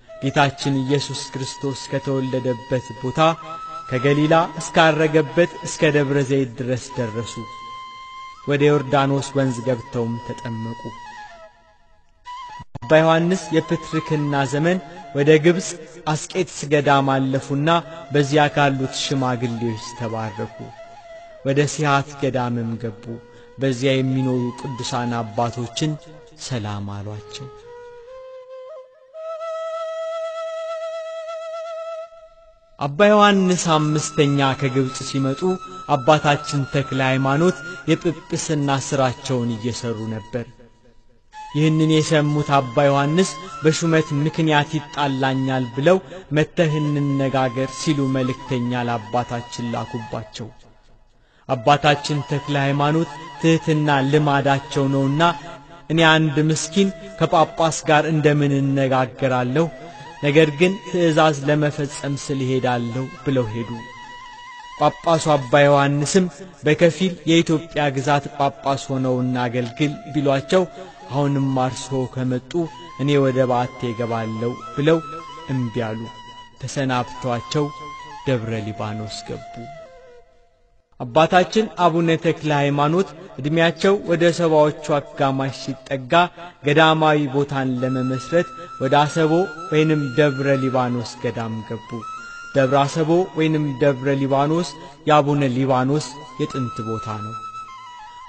ጌታችን ኢየሱስ ክርስቶስ ከተወለደበት ቦታ ከገሊላ እስካረገበት እስከ ደብረ ዘይት ድረስ ደረሱ። ወደ ዮርዳኖስ ወንዝ ገብተውም ተጠመቁ። አባ ዮሐንስ የፕትርክና ዘመን ወደ ግብጽ አስቄጥስ ገዳም አለፉና በዚያ ካሉት ሽማግሌዎች ተባረኩ። ወደ ሲሃት ገዳምም ገቡ። በዚያ የሚኖሩ ቅዱሳን አባቶችን ሰላም አሏቸው። አባ ዮሐንስ አምስተኛ ከግብጽ ሲመጡ አባታችን ተክለ ሃይማኖት የጵጵስና ሥራቸውን እየሰሩ ነበር። ይህንን የሰሙት አባ ዮሐንስ በሹመት ምክንያት ይጣላኛል ብለው መተህ እንነጋገር ሲሉ መልእክተኛ ለአባታችን ላኩባቸው። አባታችን ተክለ ሃይማኖት ትሕትና ልማዳቸው ነውና እኔ አንድ ምስኪን ከጳጳስ ጋር እንደምን እነጋገራለሁ፣ ነገር ግን ትእዛዝ ለመፈጸም ስለሄዳለሁ ብለው ሄዱ። ጳጳሱ አባ ዮሐንስም በከፊል የኢትዮጵያ ግዛት ጳጳስ ሆነው እናገልግል ቢሏቸው አሁንም አርሶ ከመጡ እኔ ወደ ባቴ ገባለሁ ብለው እምቢ አሉ። ተሰናብተዋቸው ደብረ ሊባኖስ ገቡ። አባታችን አቡነ ተክለ ሃይማኖት እድሜያቸው ወደ 70ዎቹ አጋማሽ ሲጠጋ ገዳማዊ ቦታን ለመመስረት ወደ አሰቦ ወይንም ደብረ ሊባኖስ ገዳም ገቡ። ደብረ አሰቦ ወይንም ደብረ ሊባኖስ የአቡነ ሊባኖስ የጥንት ቦታ ነው።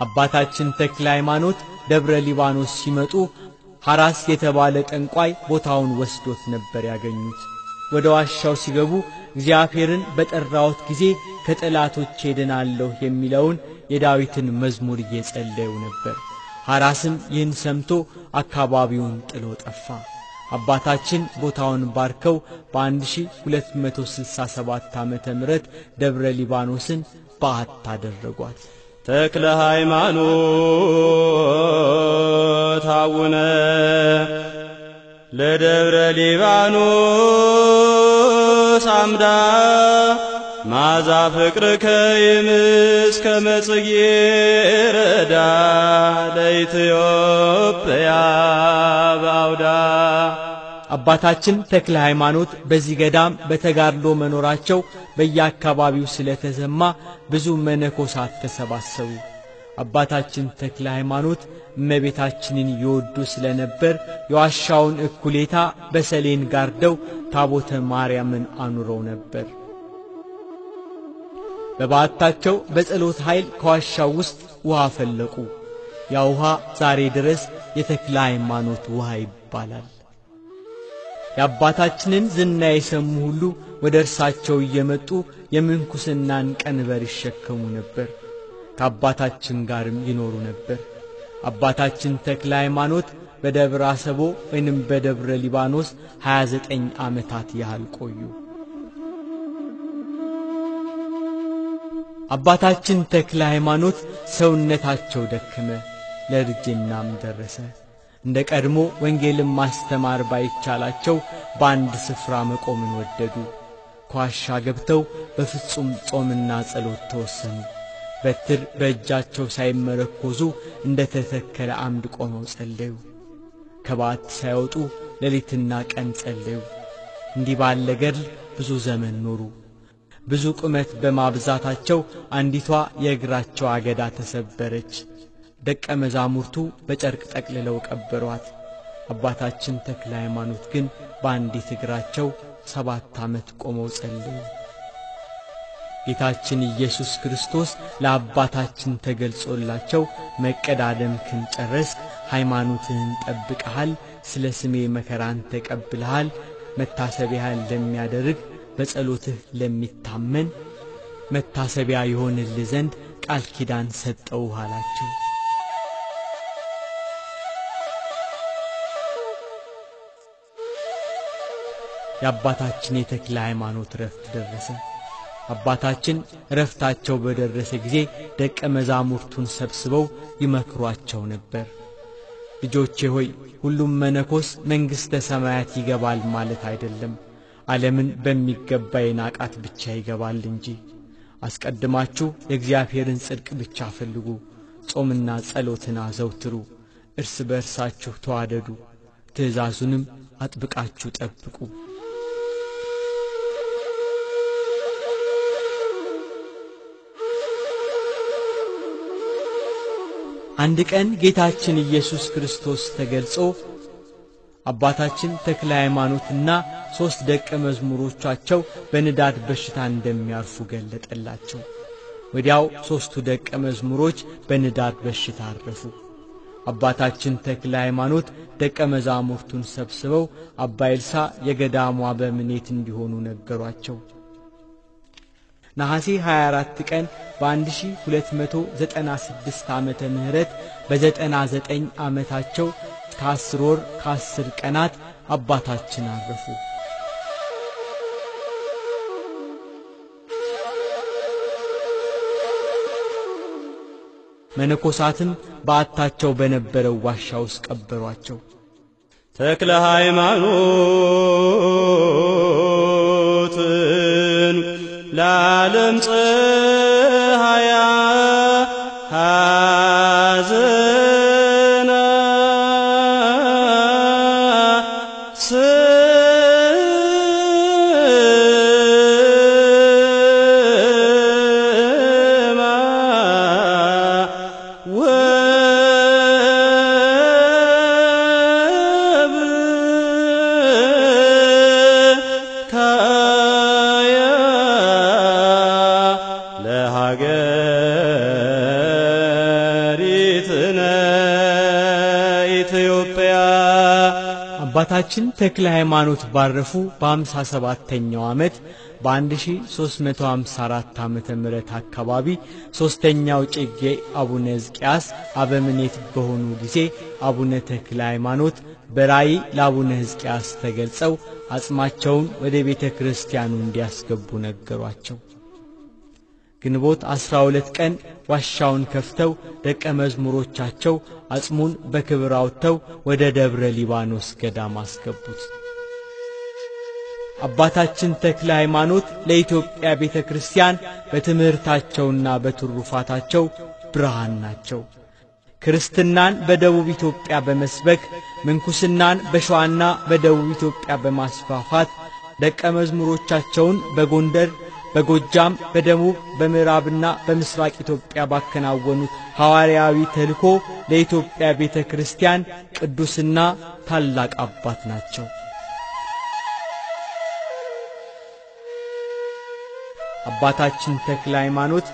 አባታችን ተክለ ሃይማኖት ደብረ ሊባኖስ ሲመጡ ሐራስ የተባለ ጠንቋይ ቦታውን ወስዶት ነበር ያገኙት። ወደ ዋሻው ሲገቡ እግዚአብሔርን በጠራውት ጊዜ ከጠላቶቼ ድናለሁ የሚለውን የዳዊትን መዝሙር እየጸለዩ ነበር። ሐራስም ይህን ሰምቶ አካባቢውን ጥሎ ጠፋ። አባታችን ቦታውን ባርከው በ1267 ዓመተ ምህረት ደብረ ሊባኖስን በዓት አደረጓት። ተክለ ሃይማኖት አቡነ ለደብረ ሊባኖስ አምዳ ማዛ ፍቅርከ ይምስከ መጽጌ ረዳ ለኢትዮጵያ ባውዳ አባታችን ተክለ ሃይማኖት በዚህ ገዳም በተጋድሎ መኖራቸው በየአካባቢው ስለተሰማ ብዙ መነኮሳት ተሰባሰቡ። አባታችን ተክለ ሃይማኖት እመቤታችንን ይወዱ ስለነበር የዋሻውን እኩሌታ በሰሌን ጋርደው ታቦተ ማርያምን አኑረው ነበር። በባታቸው በጸሎት ኃይል ከዋሻው ውስጥ ውሃ ፈለቁ። ያ ውሃ ዛሬ ድረስ የተክለ ሃይማኖት ውሃ ይባላል። የአባታችንን ዝና የሰሙ ሁሉ ወደ እርሳቸው እየመጡ የምንኩስናን ቀንበር ይሸከሙ ነበር። ከአባታችን ጋርም ይኖሩ ነበር። አባታችን ተክለ ሃይማኖት በደብረ አሰቦ ወይንም በደብረ ሊባኖስ 29 ዓመታት ያህል ቆዩ። አባታችን ተክለ ሃይማኖት ሰውነታቸው ደከመ፣ ለርጅናም ደረሰ። እንደ ቀድሞ ወንጌልን ማስተማር ባይቻላቸው በአንድ ስፍራ መቆምን ወደዱ። ከዋሻ ገብተው በፍጹም ጾምና ጸሎት ተወሰኑ። በትር በእጃቸው ሳይመረኮዙ እንደ ተተከለ አምድ ቆመው ጸለዩ። ከባት ሳይወጡ ሌሊትና ቀን ጸለዩ። እንዲህ ባለ ገድል ብዙ ዘመን ኖሩ። ብዙ ቁመት በማብዛታቸው አንዲቷ የእግራቸው አገዳ ተሰበረች። ደቀ መዛሙርቱ በጨርቅ ጠቅልለው ቀበሯት። አባታችን ተክለ ሃይማኖት ግን በአንዲት እግራቸው 7 ዓመት ቆመው ጸለዩ። ጌታችን ኢየሱስ ክርስቶስ ለአባታችን ተገልጾላቸው መቀዳደምክን ጨረስክ፣ ሃይማኖትህን ጠብቀሃል፣ ስለ ስሜ መከራን ተቀብለሃል፣ መታሰቢያን ለሚያደርግ በጸሎትህ ለሚታመን መታሰቢያ ይሆንልህ ዘንድ ቃል ኪዳን ሰጠው አላቸው። የአባታችን የተክለ ሃይማኖት ረፍት ደረሰ። አባታችን ረፍታቸው በደረሰ ጊዜ ደቀ መዛሙርቱን ሰብስበው ይመክሯቸው ነበር። ልጆቼ ሆይ ሁሉም መነኮስ መንግሥተ ሰማያት ይገባል ማለት አይደለም፣ ዓለምን በሚገባ የናቃት ብቻ ይገባል እንጂ። አስቀድማችሁ የእግዚአብሔርን ጽድቅ ብቻ ፈልጉ፣ ጾምና ጸሎትን አዘውትሩ፣ እርስ በርሳችሁ ተዋደዱ፣ ትእዛዙንም አጥብቃችሁ ጠብቁ። አንድ ቀን ጌታችን ኢየሱስ ክርስቶስ ተገልጾ አባታችን ተክለ ሃይማኖትና 3 ደቀ መዝሙሮቻቸው በንዳድ በሽታ እንደሚያርፉ ገለጠላቸው። ወዲያው 3ቱ ደቀ መዝሙሮች በንዳድ በሽታ አረፉ። አባታችን ተክለ ሃይማኖት ደቀ መዛሙርቱን ሰብስበው አባ ኤልሳ የገዳሙ አበምኔት እንዲሆኑ ነገሯቸው። ነሐሴ 24 ቀን በ1296 ዓመተ ምህረት በ99 ዓመታቸው ከ10 ወር ከ10 ቀናት አባታችን አረፉ። መነኮሳትም በአታቸው በነበረው ዋሻ ውስጥ ቀበሯቸው። ተክለ ሃይማኖትን ለዓለም ፀሐያ ሐዘና አባታችን ተክለ ሃይማኖት ባረፉ በ57ኛው ዓመት በ1354 ዓመተ ምህረት አካባቢ ሶስተኛው ጨጌ አቡነ ሕዝቅያስ አበምኔት በሆኑ ጊዜ አቡነ ተክለ ሃይማኖት በራእይ ለአቡነ ሕዝቅያስ ተገልጸው አጽማቸውን ወደ ቤተ ክርስቲያኑ እንዲያስገቡ ነገሯቸው። ግንቦት 12 ቀን ዋሻውን ከፍተው ደቀ መዝሙሮቻቸው አጽሙን በክብር አውጥተው ወደ ደብረ ሊባኖስ ገዳም አስገቡት። አባታችን ተክለ ሃይማኖት ለኢትዮጵያ ቤተ ክርስቲያን በትምህርታቸውና በትሩፋታቸው ብርሃን ናቸው። ክርስትናን በደቡብ ኢትዮጵያ በመስበክ ምንኩስናን በሸዋና በደቡብ ኢትዮጵያ በማስፋፋት ደቀ መዝሙሮቻቸውን በጎንደር በጎጃም በደቡብ በምዕራብና በምስራቅ ኢትዮጵያ ባከናወኑት ሐዋርያዊ ተልእኮ ለኢትዮጵያ ቤተክርስቲያን ቅዱስና ታላቅ አባት ናቸው። አባታችን ተክለ ሃይማኖት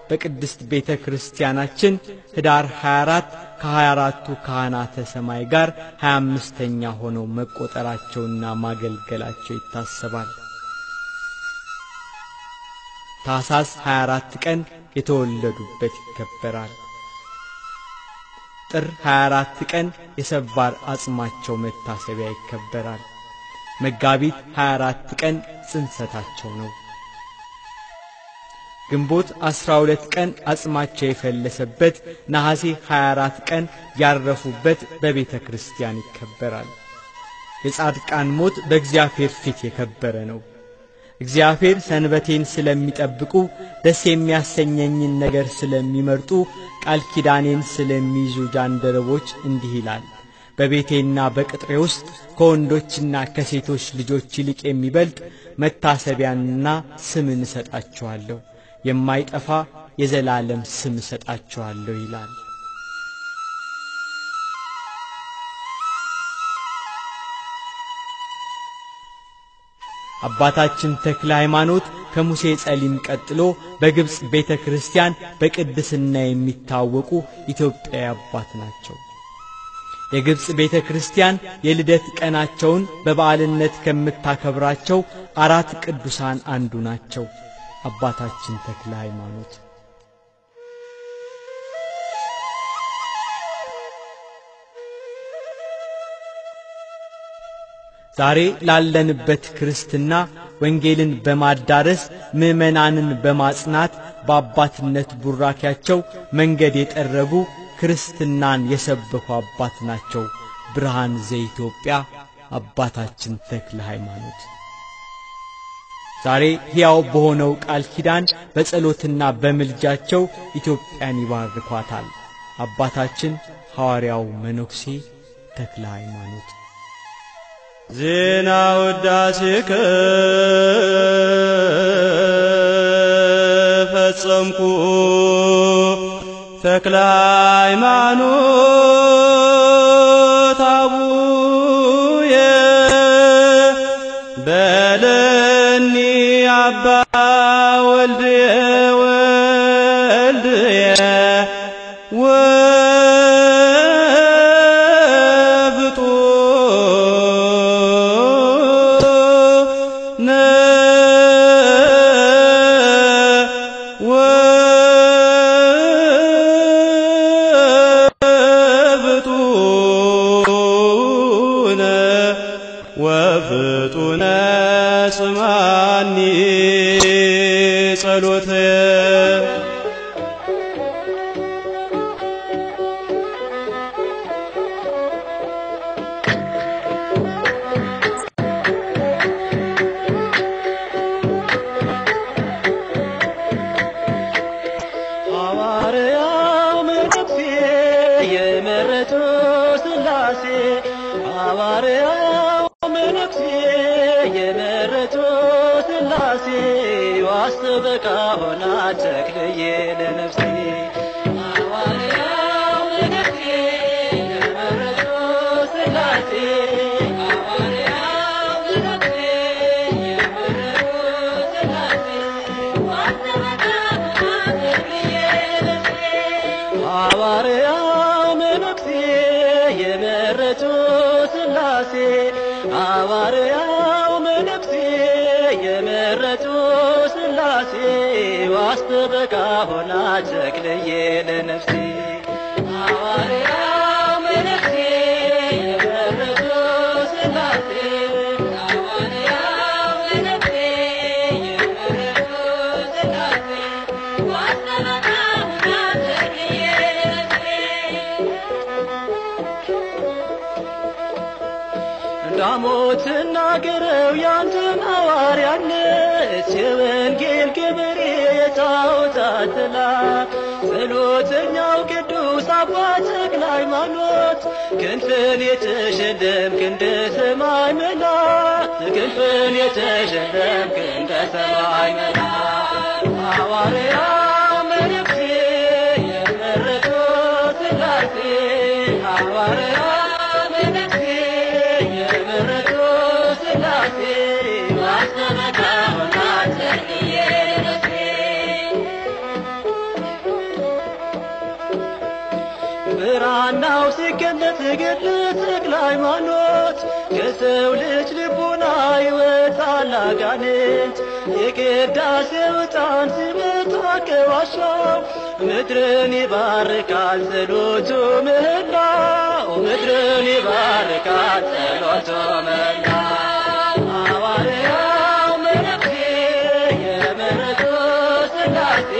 በቅድስት ቤተክርስቲያናችን ህዳር 24 ከ24ቱ ካህናተ ሰማይ ጋር 25ኛ ሆነው መቆጠራቸውና ማገልገላቸው ይታሰባል። ታኅሳስ 24 ቀን የተወለዱበት ይከበራል። ጥር 24 ቀን የሰባር አጽማቸው መታሰቢያ ይከበራል። መጋቢት 24 ቀን ጽንሰታቸው ነው። ግንቦት 12 ቀን አጽማቸው የፈለሰበት ነሐሴ 24 ቀን ያረፉበት በቤተ ክርስቲያን ይከበራል። የጻድቃን ሞት በእግዚአብሔር ፊት የከበረ ነው። እግዚአብሔር ሰንበቴን ስለሚጠብቁ ደስ የሚያሰኘኝን ነገር ስለሚመርጡ ቃል ኪዳኔን ስለሚይዙ ጃንደረቦች እንዲህ ይላል። በቤቴና በቅጥሬ ውስጥ ከወንዶችና ከሴቶች ልጆች ይልቅ የሚበልጥ መታሰቢያንና ስምን እሰጣቸዋለሁ፣ የማይጠፋ የዘላለም ስም እሰጣቸዋለሁ ይላል። አባታችን ተክለ ሃይማኖት ከሙሴ ጸሊም ቀጥሎ በግብጽ ቤተክርስቲያን በቅድስና የሚታወቁ ኢትዮጵያዊ አባት ናቸው። የግብጽ ቤተክርስቲያን የልደት ቀናቸውን በበዓልነት ከምታከብራቸው 4 ቅዱሳን አንዱ ናቸው። አባታችን ተክለ ሃይማኖት ዛሬ ላለንበት ክርስትና ወንጌልን በማዳረስ ምእመናንን በማጽናት በአባትነት ቡራኪያቸው መንገድ የጠረጉ ክርስትናን የሰበኩ አባት ናቸው። ብርሃን ዘኢትዮጵያ አባታችን ተክለ ሃይማኖት ዛሬ ሕያው በሆነው ቃል ኪዳን በጸሎትና በምልጃቸው ኢትዮጵያን ይባርኳታል። አባታችን ሐዋርያው መነኩሴ ተክለ ሃይማኖት ዜና ውዳሴከ ፈጸምኩ ተክለ ሃይማኖት አቡየ በለኒ አባ ወልድየ ወፍጡነ ስማኒ ጸሎተ ሐዋርያው መነኩሴ የመረጡ ሥላሴ ሐዋርያው መነኩሴ የመረጡ ሥላሴ ዋስተበቃ ሆና ተክልዬ ለነፍሴ ሐዋርያው መነኩሴ የመረጡ ሥላሴ ሐዋርያው መነኩሴ የመረጡ ሥላሴ ዋስተበቃ ሆና ተክልዬ ለነፍሴ ሐዋርያው መነኩሴ የመረጡ ሥላሴ ሐዋርያው መነኩሴ የመረጡ ሥላሴ ዋስተበቃ ሆና ተክልዬ ለነፍሴ ሐዋርያው መነኩሴ የመረጡ ሥላሴ ሐዋርያው መነኩሴ የመረጡ ሥላሴ ዋስተበቃ ሆና ተክልዬ ለነፍሴ ዳሞት ናገረው ያንተም ሐዋርያነት የወንጌል ገበሬ የጣዖታት ጥላ ጸሎተኛው ቅዱስ አባ ተክለ ሃይማኖት ክንፍን የተሸለምክ እንደ ሰማይ መላእክት ክንፍን የተሸለምክ እንደ ሰማይ መላእክት ሐዋርያ መነኩሴ የመረጡ ሥላሴ ሐዋርያ መነኩሴ የመረጡ ሥላሴ ዋስተመካ ሆና ተክልዬ ብራናው ሲገለጥ ገድለ ተክለ ሃይማኖት ከሰው ልጅ ልቡና ይወጣል አጋንንት የቅዳሴው ዕጣን ሲመጣ ከዋሻው ምድርን ይባርካል ጸሎቱ ምህላው ምድርን ይባርካል ጸሎቱ ምህላው ሐዋርያው መነኩሴ የመረጡ ሥላሴ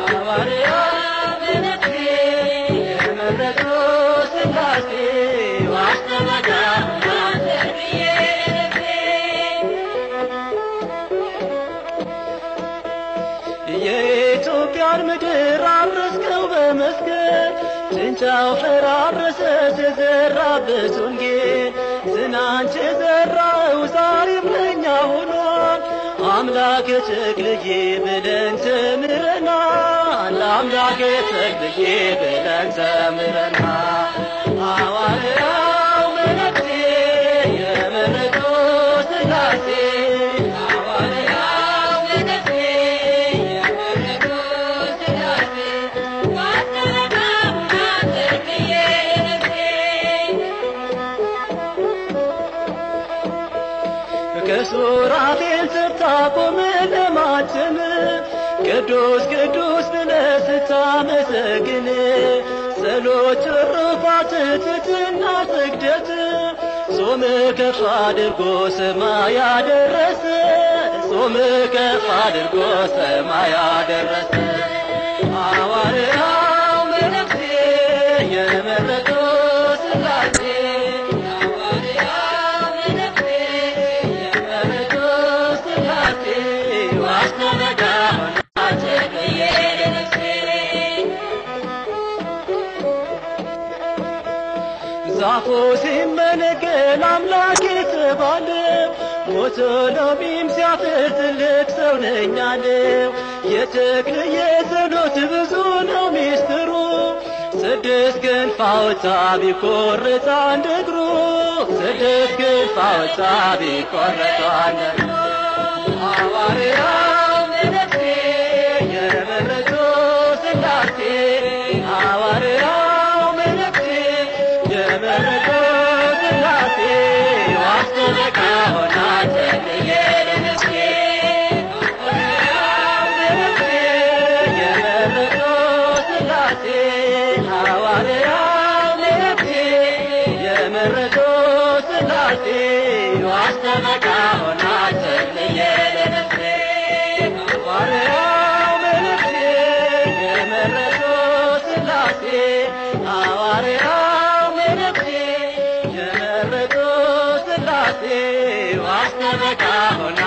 ሐዋርያው መነኩሴ የመረጡ ሥላሴ ዋስተመካ ሆና ተክልዬ የኢትዮጵያን ምድር አረስከው በመስቀል ጭንጫው ፈራረሰ የዘራበት ወንጌል ዝናንች የዘራው ዛሬም ለእኛ ሆኗል አምላከ ተክልዬ ብለን ተምረናል አምላከ ተክልዬ ብለን ተምረናል ሐዋርያው መነኩሴ የመረጡ ሥላሴ ሐዋርያው መነኩሴ የመረጡ ሥላሴ ዋስተመካ ሆና ተክልዬ ከሱራፌል ተርታ ቆመ ለማተም ቅዱስ ቅዱስ ብለህ ስታመሰግን ጸሎት ትሩፋት ትሕትና ስግደት ጾም ከፍ አድርጎ ሰማይ ያደረሰ ጾም ከፍ አድርጎ ሰማይ ያደረሰ ሐዋርያው መነኩሴ የመረጡ ሥላሴ ሐዋርያው መነኩሴ የመረጡ ሥላሴ ዋስተመካ ሆና ተክልዬ ዛፉ ሲመነገል አምላክ የተባለ ሞቶ ሎሚም ሲያፍር ትልቅ ሰው ነኝ አለው የተክልዬ ጸሎት ብዙ ነው ሚስጥሩ ስድስት ክንፍ አውጣ ቢቆርጥ አንድ እግሩ ስድስት ክንፍ አውጣ ቢቆርጥ አንድ እግሩ ሐዋርያው መነኩሴ የመረጡ ሥላሴ ሐዋርያው መነኩሴ የመረጡ ሥላሴ ዋስተመካ ሆና ተክልዬ ሐዋርያው መነኩሴ የመረጡ ሥላሴ ሐዋርያው መነኩሴ የመረጡ ሥላሴ ዋስተመካ ሆና ተክልዬ ሐዋርያው መነኩሴ የመረጡ ሥላሴ ሐዋርያው መነኩሴ የመረጡ ሥላሴ ዋስተመካ ሆና